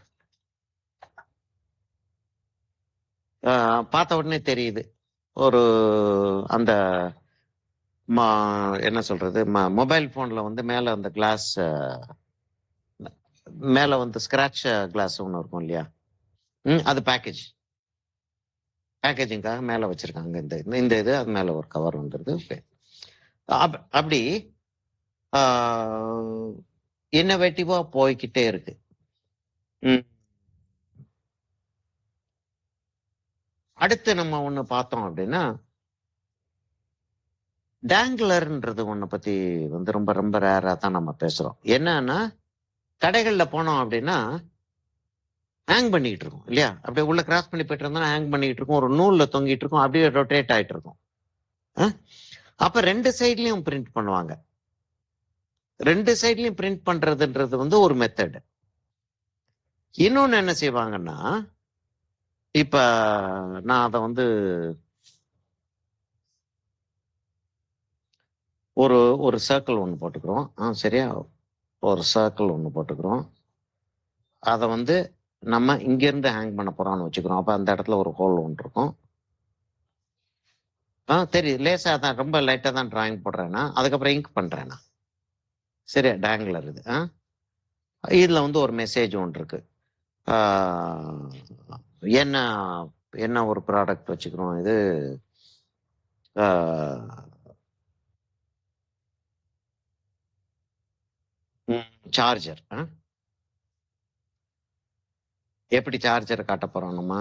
பார்த்த உடனே தெரியுது. ஒரு அந்த என்ன சொல்றது, மொபைல் போன்ல வந்து மேல அந்த கிளாஸ், மேல வந்து ஸ்கிராட்ச் கிளாஸ் ஒன்று இருக்கும் இல்லையா? அது பேக்கேஜிங்காக மேல வச்சிருக்காங்க. இந்த இது அது மேல ஒரு கவர் வந்துருது. அப்படி இன்னோவேட்டிவா போய்கிட்டே இருக்கு. அடுத்து நம்ம ஒண்ணு பார்த்தோம் அப்படின்னா, டேங்லர்ன்றது ஒண்ணு பத்தி வந்து ரொம்ப ரொம்ப ரேரா தான் நம்ம பேசுறோம். என்னன்னா, கடைகள்ல போனோம் அப்படின்னா ஹேங் பண்ணிட்டு இருக்கும் இல்லையா? அப்படியே உள்ள கிராஸ் பண்ணி போயிட்டு இருந்தா ஹேங் பண்ணிட்டு இருக்கும். ஒரு நூல்ல தொங்கிட்டு இருக்கும். அப்படியே ரொட்டேட் ஆயிட்டு இருக்கும். அப்ப 2 சைட்லயும் பிரிண்ட் பண்ணுவாங்க. 2 சைட்லயும் பிரிண்ட் பண்றதுன்றது வந்து ஒரு மெத்தட். இன்னொன்னு என்ன செய்வாங்கன்னா, இப்ப நான் அதை வந்து ஒரு சர்க்கிள் ஒன்று போட்டுக்கிறோம். சரியா? ஒரு சர்க்கிள் ஒன்று போட்டுக்கிறோம். அதை வந்து நம்ம இங்கிருந்து ஹேங் பண்ண போறோம்னு வச்சுக்கிறோம். அப்ப அந்த இடத்துல ஒரு ஹோல் ஒன்று இருக்கும். தெரியுது. லேசா தான், ரொம்ப லைட்டா தான் டிராயிங் போடுறேன்னா, அதுக்கப்புறம் இங்க் பண்றேன்னா. சரியா? டேங்லர் இது. இதுல வந்து ஒரு மெசேஜ் ஒன்று இருக்கு. என்ன என்ன ஒரு ப்ராடக்ட் வச்சுக்கிறோம் இது, சார்ஜர். எப்படி சார்ஜரை காட்ட போறோம் நம்ம?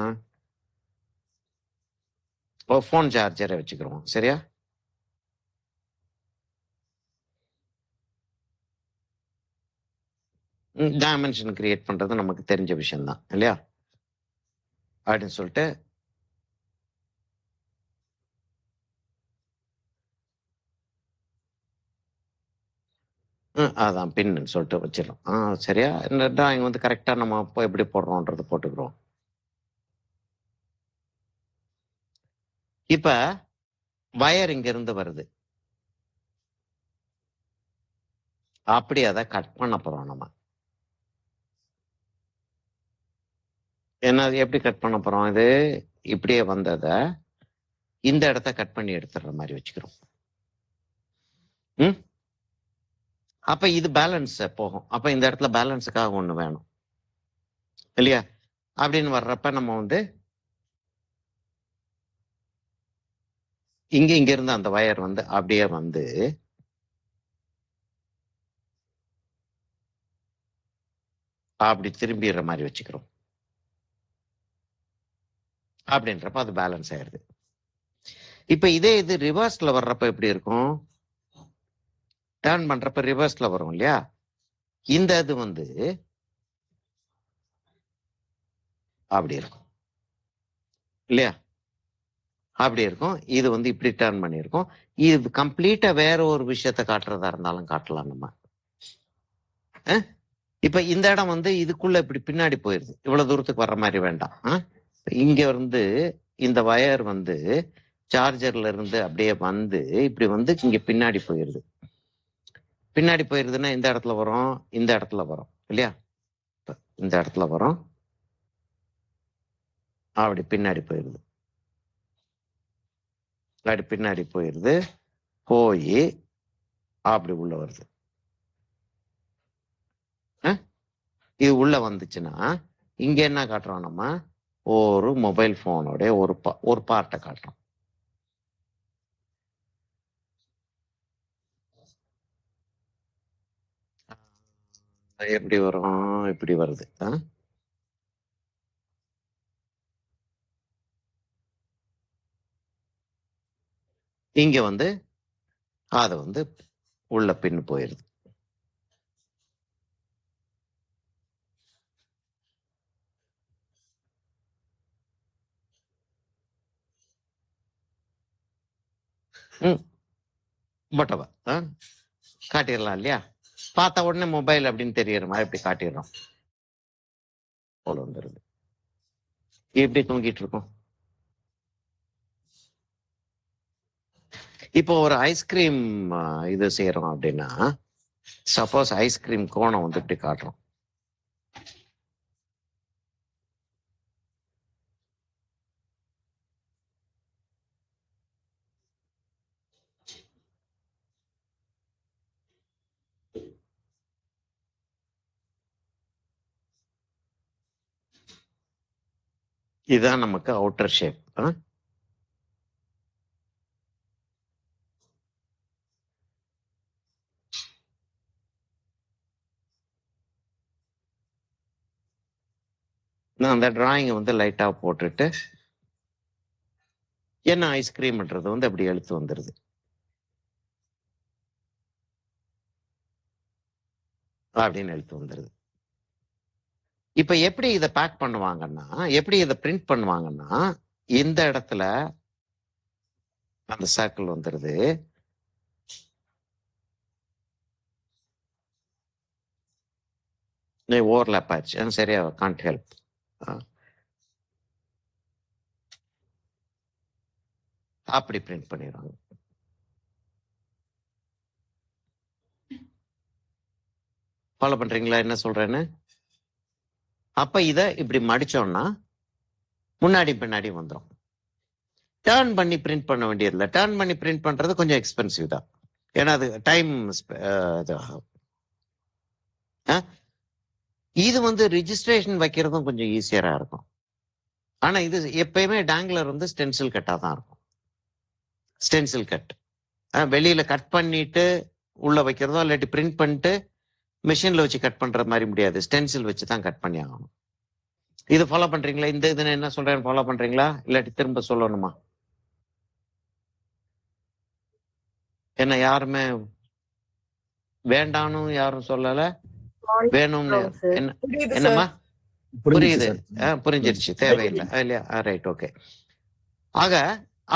போன் சார்ஜரை வச்சுக்கிறோம். சரியா? டைமென்ஷன் கிரியேட் பண்றது நமக்கு தெரிஞ்ச விஷயம் தான் இல்லையா? அப்படின்னு சொல்லிட்டு அதான் பின்னு சொல்லிட்டு வச்சிடலாம். சரியா? இந்த டிராயிங் வந்து கரெக்டா நம்ம அப்போ எப்படி போடுறோம்ன்றது போட்டுக்கிறோம். இப்ப வயர் இங்க இருந்து வருது. அப்படி அதை கட் பண்ண போறோம் நம்ம. என்ன எப்படி கட் பண்ண போறோம்? இது இப்படியே வந்தத இந்த இடத்த கட் பண்ணி எடுத்துடுற மாதிரி வச்சுக்கிறோம். அப்ப இது பேலன்ஸ் போகும். அப்ப இந்த இடத்துல பேலன்ஸுக்காக ஒண்ணு வேணும் இல்லையா? அப்படின்னு வர்றப்ப நம்ம வந்து இங்க இருந்து அந்த வயர் வந்து அப்படியே வந்து அப்படி திரும்பிடுற மாதிரி வச்சுக்கிறோம். அப்படின்றப்ப அது பேலன்ஸ் ஆயிருது. இப்ப இதே இது ரிவர்ஸ்ல வர்றப்ப எப்படி இருக்கும்? டர்ன் பண்றப்ப ரிவர்ஸ்ல வரும் இல்லையா? இந்த இது வந்து அப்படி இருக்கும் இல்லையா? அப்படி இருக்கும். இது வந்து இப்படி டர்ன் பண்ணியிருக்கும். இது கம்ப்ளீட்டா வேற ஒரு விஷயத்த காட்டுறதா இருந்தாலும் காட்டலாம் நம்ம. இப்ப இந்த இடம் வந்து இதுக்குள்ள இப்படி பின்னாடி போயிருது. இவ்வளவு தூரத்துக்கு வர்ற மாதிரி வேண்டாம். இங்க இருந்து இந்த வயர் வந்து சார்ஜர்ல இருந்து அப்படியே வந்து இப்படி வந்து இங்க பின்னாடி போயிருது. பின்னாடி போயிருதுன்னா இந்த இடத்துல வரும், இந்த இடத்துல வரும் இல்லையா? இந்த இடத்துல வரும், அப்படி பின்னாடி போயிருது. அப்படி பின்னாடி போயிருது, போய் அப்படி உள்ள வருது. இது உள்ள வந்துச்சுன்னா இங்க என்ன காட்டுறோம் நம்ம? ஒரு மொபைல் போனோட ஒரு பார்ட்டை காட்டுறோம். எப்படி வரும்? இப்படி வருது. இங்க வந்து அது வந்து உள்ள பின்னு போயிருது. பட்டவா காட்டிடலாம் இல்லையா? பார்த்த உடனே மொபைல் அப்படின்னு தெரியற மாதிரி இப்படி காட்டிடுறோம். போல வந்துருது. எப்படி தூங்கிட்டு இருக்கோம்? இப்போ ஒரு ஐஸ்கிரீம் இது செய்யறோம் அப்படின்னா, சப்போஸ் ஐஸ்கிரீம் கோணம் வந்து இப்படி காட்டுறோம். இதுதான் நமக்கு அவுட்டர் ஷேப். நான் அந்த டிராயிங்கை வந்து லைட்டா போட்டுட்டு என்ன ஐஸ்கிரீம்ன்றது வந்து அப்படி எழுத்து வந்துருது. அப்படின்னு எழுத்து வந்துருது. இப்ப எப்படி இதை பேக் பண்ணுவாங்கன்னா, எப்படி இதை பிரிண்ட் பண்ணுவாங்கன்னா, இந்த இடத்துல அந்த சர்க்கிள் வந்துருது. ஓவர்லேப் ஆயிடுச்சு. சரியா காண்ட் ஹெல்ப். அப்படி பிரிண்ட் பண்ணிடுவாங்க. ஃபாலோ பண்றீங்களா என்ன சொல்றேன்னு? அப்ப இத இப்படி மடிச்சோம்னா முன்னாடி பின்னாடி வந்துடும். டர்ன் பண்ணி பிரிண்ட் பண்ண வேண்டியதில்லை. டர்ன் பண்ணி பிரிண்ட் பண்றது கொஞ்சம் எக்ஸ்பென்சிவ் தான். ஏன்னா அது டைம் இது வந்து ரிஜிஸ்ட்ரேஷன் வைக்கிறதும் கொஞ்சம் ஈஸியரா இருக்கும். ஆனா இது எப்பயுமே டேங்லர் வந்து ஸ்டென்சில் கட்டா தான் இருக்கும். ஸ்டென்சில் கட் வெளியில கட் பண்ணிட்டு உள்ள வைக்கிறதோ இல்லாட்டி பிரிண்ட் பண்ணிட்டு மிஷின்ல வச்சு கட் பண்ற மாதிரி முடியாது. ஸ்டென்சில் வச்சு தான் கட் பண்ணி ஆகணும். இது ஃபாலோ பண்றீங்களா? இந்த இது என்ன சொல்றேன் ஃபாலோ பண்றீங்களா இல்லாட்டி திரும்ப சொல்லணுமா? என்ன யாருமே வேண்டான்னு யாரும் சொல்லல, வேணும்னு என்ன என்னம்மா? புரியுது, புரிஞ்சிருச்சு, தேவையில்லை இல்லையா? Right, okay. ஆக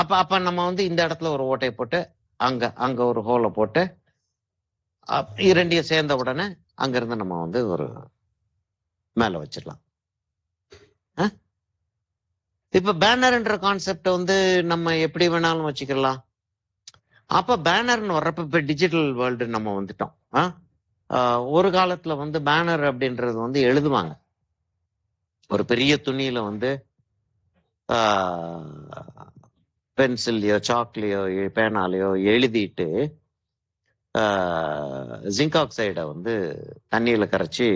அப்ப நம்ம வந்து இந்த இடத்துல ஒரு ஓட்டை போட்டு அங்க ஒரு ஹோலை போட்டு இரண்டையும் சேர்ந்த உடனே அங்கிருந்து நம்ம வந்து ஒரு மேல வச்சிடலாம். இப்ப பேனர்ன்ற கான்செப்ட் வந்து நம்ம எப்படி வேணாலும் வச்சுக்கலாம். அப்ப பேனர்னு வர்றப்ப இப்ப டிஜிட்டல் வேர்ல்டு நம்ம வந்துட்டோம். ஒரு காலத்துல வந்து பேனர் அப்படின்றது வந்து எழுதுவாங்க. ஒரு பெரிய துணியில வந்து பென்சில்லையோ சாக்லையோ பேனாலையோ எழுதிட்டு ஜிங்க் ஆக்சைடை வந்து தண்ணியில கரைச்சி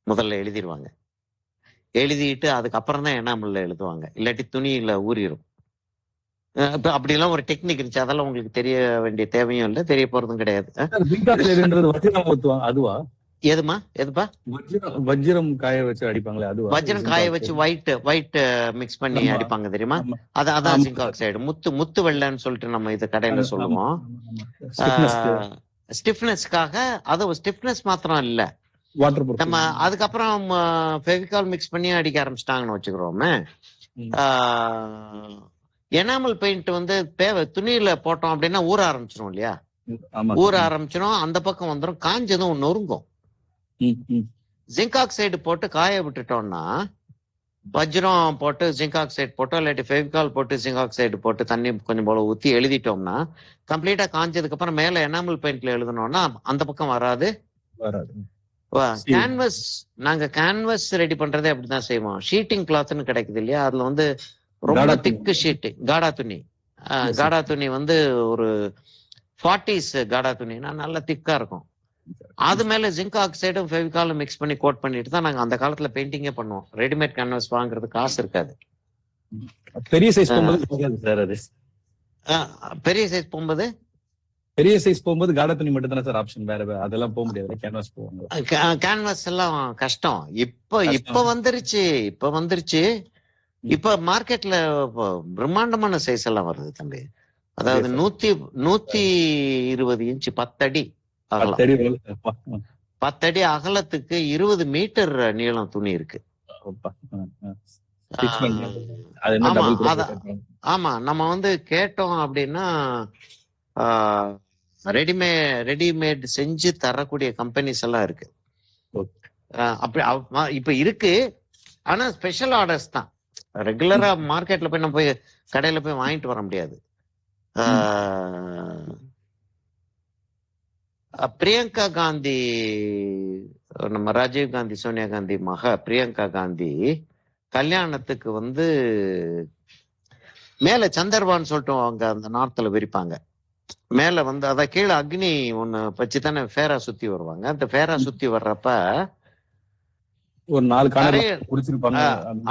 முதல்ல எழுதிடுவாங்க. எழுதிட்டு அதுக்கப்புறம் தான் எனாமல்ல எழுதுவாங்க, இல்லாட்டி துணியில ஊறிடும். இப்ப அப்படிலாம் ஒரு டெக்னிக் இருந்துச்சு. அதெல்லாம் உங்களுக்கு தெரிய வேண்டிய தேவையும் இல்லை, தெரிய போறதும் கிடையாது. அதுவா? எதுமா எதுப்பா? வஜ்ரம் காய வச்சு அடிப்பாங்களே அதுவா? வஜ்ரம் காய வச்சு ஒயிட் மிக்ஸ் பண்ணி அடிப்பாங்க தெரியுமா? அதான் ஜிங்க் ஆக்சைடு. முத்து வெள்ளைன்னு சொல்லிட்டு நம்ம இது கடையில சொல்லுவோம். ஸ்டிஃப்னஸ்க்காக. அது ஸ்டிஃப்னஸ் மாத்திரம் இல்ல, நம்ம அதுக்கப்புறம் ஃபெவிகால் மிக்ஸ் பண்ணி அடிக்க ஆரம்பிச்சிட்டாங்கன்னு வச்சுக்கிறோமே. எனாமல் பெயிண்ட் வந்து துணியில போட்டோம் அப்படின்னா ஊற ஆரம்பிச்சிடும் இல்லையா? ஊற ஆரம்பிச்சிடும், அந்த பக்கம் வந்துடும், காஞ்சதும் நொறுங்கும். ஜிங்க் ஆக்சைடு போட்டு காய விட்டுட்டோம்னா, வஜ்ரம் போட்டு ஜிங்க் ஆக்சைடு போட்டோ இல்லாட்டி ஃபெவிகால் போட்டு ஜிங்க் ஆக்சைடு போட்டு தண்ணி கொஞ்சம் போல ஊத்தி எழுதிட்டோம்னா கம்ப்ளீட்டா காஞ்சதுக்கு அப்புறம் மேல எனாமல் பெயிண்ட்ல எழுதணும்னா அந்த பக்கம் வராது. கேன்வஸ், நாங்க கேன்வஸ் ரெடி பண்றதே அப்படிதான் செய்வோம். ஷீட்டிங் கிளாத்னு கிடைக்குது இல்லையா? அதுல வந்து ரொம்ப திக்கு ஷீட், காடா துணி. காடா துணி வந்து ஒரு 40s காடா துணினா நல்ல திக்கா இருக்கும். அது மேல ஜிங்க் ஆக்சைடும் ஃபெவிகாலும் மிக்ஸ் பண்ணி கோட் பண்ணிட்டு தான் நாங்க அந்த காலத்துல பெயிண்டிங்கே பண்ணுவோம். ரெடிமேட் கேன்வாஸ் வாங்குறது காசு இருக்காது. பெரிய சைஸ் போகும்போது சார், அது பெரிய சைஸ் போகும்போது காடா துணி மட்டும் தானே சார் ஆப்ஷன், வேற அதெல்லாம் போக முடியாது. கேன்வாஸ் போவாங்க. கேன்வாஸ் எல்லாம் கஷ்டம். இப்ப வந்துருச்சு. இப்ப மார்க்கெட்ல பிரம்மாண்டமான சைஸ் எல்லாம் வருது தம்பி. அதாவது 120 இன்ச் 10 அடி அகலம், 10 அடி அகலத்துக்கு 20 மீட்டர் நீளம் துணி இருக்கு. ஆமா, நம்ம வந்து கேட்டோம் அப்படின்னா ரெடிமேட் செஞ்சு தரக்கூடிய கம்பெனிஸ் எல்லாம் இருக்கு. அப்படி இப்ப இருக்கு. ஆனா ஸ்பெஷல் ஆர்டர்ஸ் தான். ரெகுலரா மார்க்கெட்ல போய் நம்ம போய் கடையில போய் வாங்கிட்டு வர முடியாது. பிரியங்கா காந்தி, நம்ம ராஜீவ் காந்தி சோனியா காந்தி மக பிரியங்கா காந்தி கல்யாணத்துக்கு வந்து மேல சந்தர்வான்னு சொல்லிட்டு அவங்க அந்த நார்த்ல விரிப்பாங்க. மேல வந்து அத கீழே அக்னி ஒண்ணு வச்சுதானே ஃபேரா சுத்தி வருவாங்க. அந்த ஃபேரா சுத்தி வர்றப்ப ஒரு 4 கார்னர் தரைய குடிச்சிருப்பாங்க.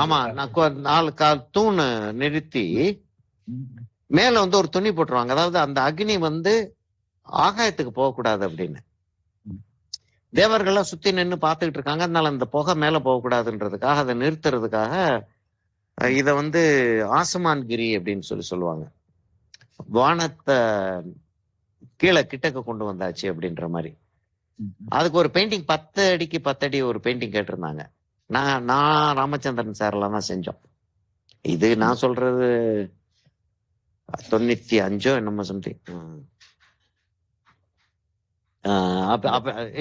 ஆமா, நான் 4 தூண் நிறுத்தி மேல வந்து ஒரு துணி போட்டுருவாங்க. அதாவது அந்த அக்னி வந்து ஆகாயத்துக்கு போகக்கூடாது அப்படின்னு. தேவர்கள்லாம் சுத்தி நின்று பார்த்துக்கிட்டு இருக்காங்க. அதனால அந்த புகை மேல போகக்கூடாதுன்றதுக்காக, அதை நிறுத்துறதுக்காக இத வந்து ஆசமான் கிரி அப்படின்னு சொல்லுவாங்க. வானத்தை கீழே கிட்டக்க கொண்டு வந்தாச்சு அப்படின்ற மாதிரி. அதுக்கு ஒரு பெயிண்டிங் 10 அடிக்கு 10 அடி ஒரு பெயிண்டிங் கேட்டிருந்தாங்க. நான் ராமச்சந்திரன் சார்லாம் தான் செஞ்சோம். இது நான் சொல்றது 95 என்னமோ சம்திங்.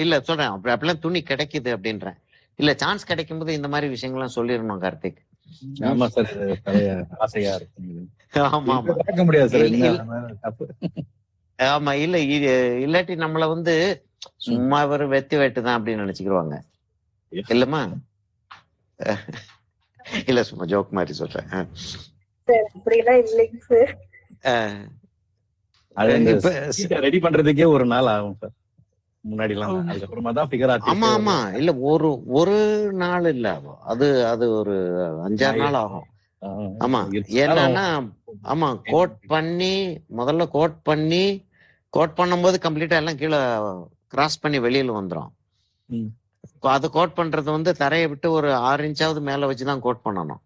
இல்ல சொல்றேன், அப்படிலாம் துணி கிடைக்குது அப்படின்றேன். இல்ல சான்ஸ் கிடைக்கும் போது இந்த மாதிரி விஷயங்கள்லாம் சொல்லிடணும் கார்த்திக். ஆமா சார், இது பழைய ஆசையா இருக்கு. ஆமா ஆமா பார்க்க முடியாது சார். ஆமா, இல்ல இல்லாட்டி நம்மள வந்து சும்மா ஒரு வெத்தி வேட்டுதான் அப்படின்னு நினைச்சுக்கிடுவாங்க. இல்லம்மா, இல்ல சும்மா ஜோக் மாதிரி சொல்றேன். அப்படிலாம் இல்லைங்க சார். ரெடி பண்றதுக்கே ஒரு நாள் ஆகும் சார் முன்னாடி எல்லாம். அதுக்கப்புறமா தான் ஃபிகர் ஆர்டிஸ்ட். ஆமா ஆமா, இல்ல ஒரு நாள் இல்ல, அது ஒரு 5-6 நாள் ஆகும். ஆமா, என்னன்னா ஆமா முதல்ல கோட் பண்ணும்போது கம்ப்ளீட்டா எல்லாம் கீழே கிராஸ் பண்ணி வெளியில வந்துரும். அது கோட் பண்றது வந்து தரையை விட்டு ஒரு 6 இன்ச்சாவது மேல வச்சுதான் கோட் பண்ணணும்.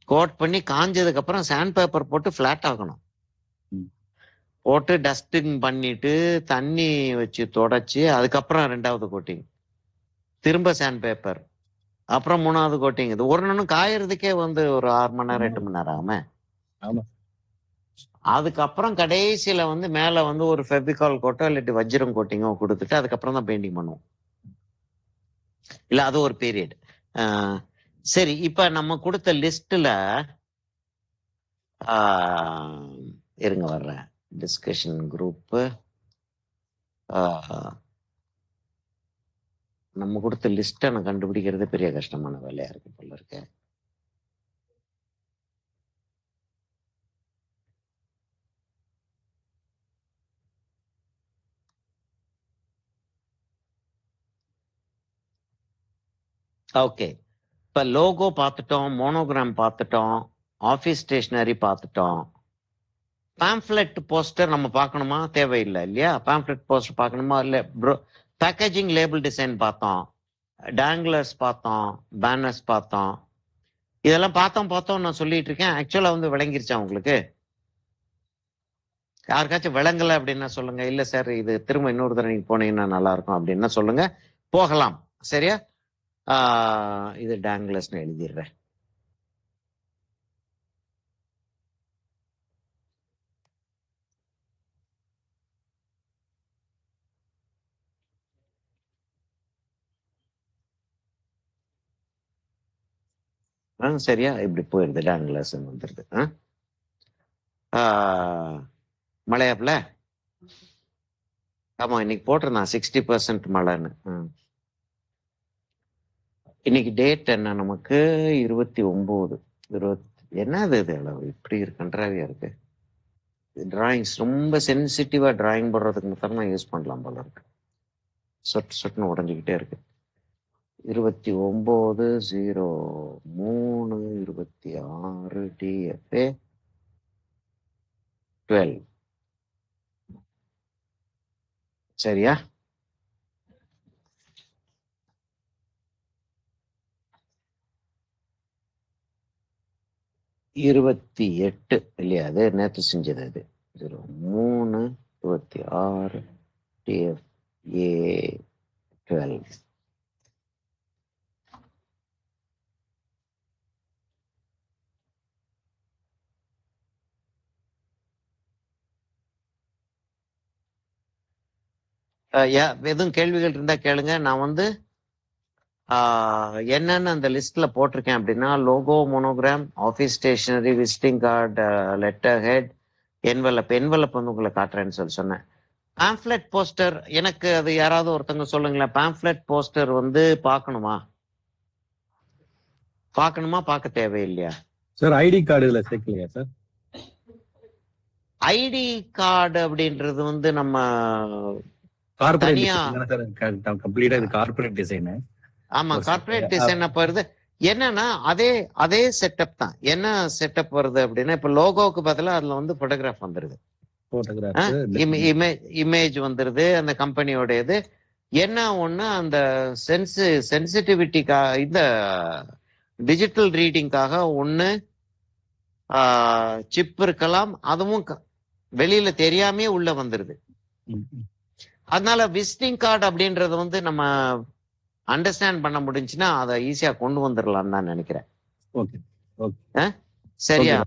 கோட் பண்ணி காஞ்சதுக்கு அப்புறம் சாண்ட் பேப்பர் போட்டு பிளாட் ஆகணும். போட்டு டஸ்டிங் பண்ணிட்டு தண்ணி வச்சு தொடச்சு அதுக்கப்புறம் 2வது கோட்டிங், திரும்ப சாண்ட் பேப்பர், அப்புறம் 3வது கோட்டிங். இது ஒரு நாளும் காயறதுக்கே வந்து ஒரு 6 மணி நேரம் 8 மணி நேரம் ஆகுமே. அதுக்கப்புறம் கடைசியில வந்து மேல வந்து ஒரு ஃபெவிகால் கோட்டோ இல்லாட்டி வஜ்ரம் கோட்டிங்கோ கொடுத்துட்டு அதுக்கப்புறம் தான் பெயிண்டிங் பண்ணுவோம். இல்ல அது ஒரு பீரியட். சரி, இப்ப நம்ம கொடுத்த லிஸ்ட்ல இருங்க வர்றேன். டிஸ்கஷன் குரூப் நம்ம கொடுத்த லிஸ்ட்டை நான் கண்டுபிடிக்கிறது பெரிய கஷ்டமான வேலையா இருக்கு போல இருக்கு. ஓகே, இப்ப லோகோ பார்த்துட்டோம், மோனோகிராம் பார்த்துட்டோம், ஆபீஸ் ஸ்டேஷனரி பார்த்துட்டோம். பேம்ப்ளெட் போஸ்டர் நம்ம பார்க்கணுமா தேவையில்லை இல்லையா? பேம்ப்ளெட் போஸ்டர் பார்க்கணுமா இல்ல? பேக்கேஜிங் லேபிள் டிசைன் பார்த்தோம், டேங்லர்ஸ் பார்த்தோம், பேனர்ஸ் பார்த்தோம். இதெல்லாம் பார்த்தோம் நான் சொல்லிட்டு இருக்கேன். ஆக்சுவலா வந்து விளங்கிருச்சா உங்களுக்கு? யாருக்காச்சும் விளங்கல அப்படின்னா சொல்லுங்க. இல்ல சார் இது திரும்ப இன்னொரு தடவை நீங்க போனீங்கன்னா நல்லா இருக்கும் அப்படின்னா சொல்லுங்க, போகலாம். சரியா? இது டேங்லர்ஸ்னு எழுதிடுறேன். சரியா? இப்படி போயிருது, டேங்லர்ஸ் வந்துருது. மழையாப்ல ஆமா, இன்னைக்கு போட்டிருந்தான் 60% மழைன்னு. இன்னைக்கு டேட் என்ன நமக்கு? 29. என்னது இது அளவு இப்படி கன்றாவியா இருக்கு. டிராயிங்ஸ் ரொம்ப சென்சிட்டிவா டிராயிங் போடுறதுக்கு மட்டும் தான் யூஸ் பண்ணலாம் போல இருக்கு. சொட்டுன்னு உடஞ்சிக்கிட்டே இருக்கு. 29/03/26 DFA 12. சரியா? இருபத்தி 8 இல்லையா? அது நேற்று செஞ்சது. அது 03/26 DFA 12. எதுவும் கேள்விகள் இருந்தா கேளுங்க. நான் வந்து என்னன்னு அந்த லிஸ்ட்ல போட்டிருக்கேன் அப்படின்னா, logo, monogram, office stationery, visiting card, letterhead, envelope வந்து உங்களை காட்டுறேன்னு சொன்னேன். பேம்ப்ளெட் போஸ்டர் எனக்கு அது யாராவது ஒருத்தவங்க சொல்லுங்களேன். பேம்ப்ளெட் போஸ்டர் வந்து பார்க்கணுமா பார்க்க தேவையில்லையா சார்? ஐடி கார்டு இதுல சேர்க்கலையா சார்? ஐடி கார்டு அப்படின்றது வந்து நம்ம கார்பரேட் கம்ப்ளீட்டா இது கார்பரேட் டிசைன். ஆமா, கார்ப்பரேட் டிசைன் அப்ப வருது. என்னன்னா அதே அதே செட்டப் தான். என்ன செட்டப் வருது அப்படின்னா, இப்ப லோகோவுக்கு பதிலா அதுல வந்து போட்டோகிராஃப் வந்துருது, இமேஜ் வந்துருது அந்த கம்பெனியோட இது. என்ன ஒண்ணு அந்த சென்சிட்டிவிட்டிக்காக, இந்த டிஜிட்டல் ரீடிங்காக ஒண்ணு சிப் இருக்கலாம், அதுவும் வெளியில தெரியாமே உள்ள வந்துருது. அதனால விசிட்டிங் கார்டு அப்படின்றது வந்து நம்ம அண்டர்ஸ்டாண்ட் பண்ண முடிஞ்சுன்னா அதை ஈஸியா கொண்டு வந்துடலாம்னு தான் நினைக்கிறேன். ஓகே, ஓகே, சரியா?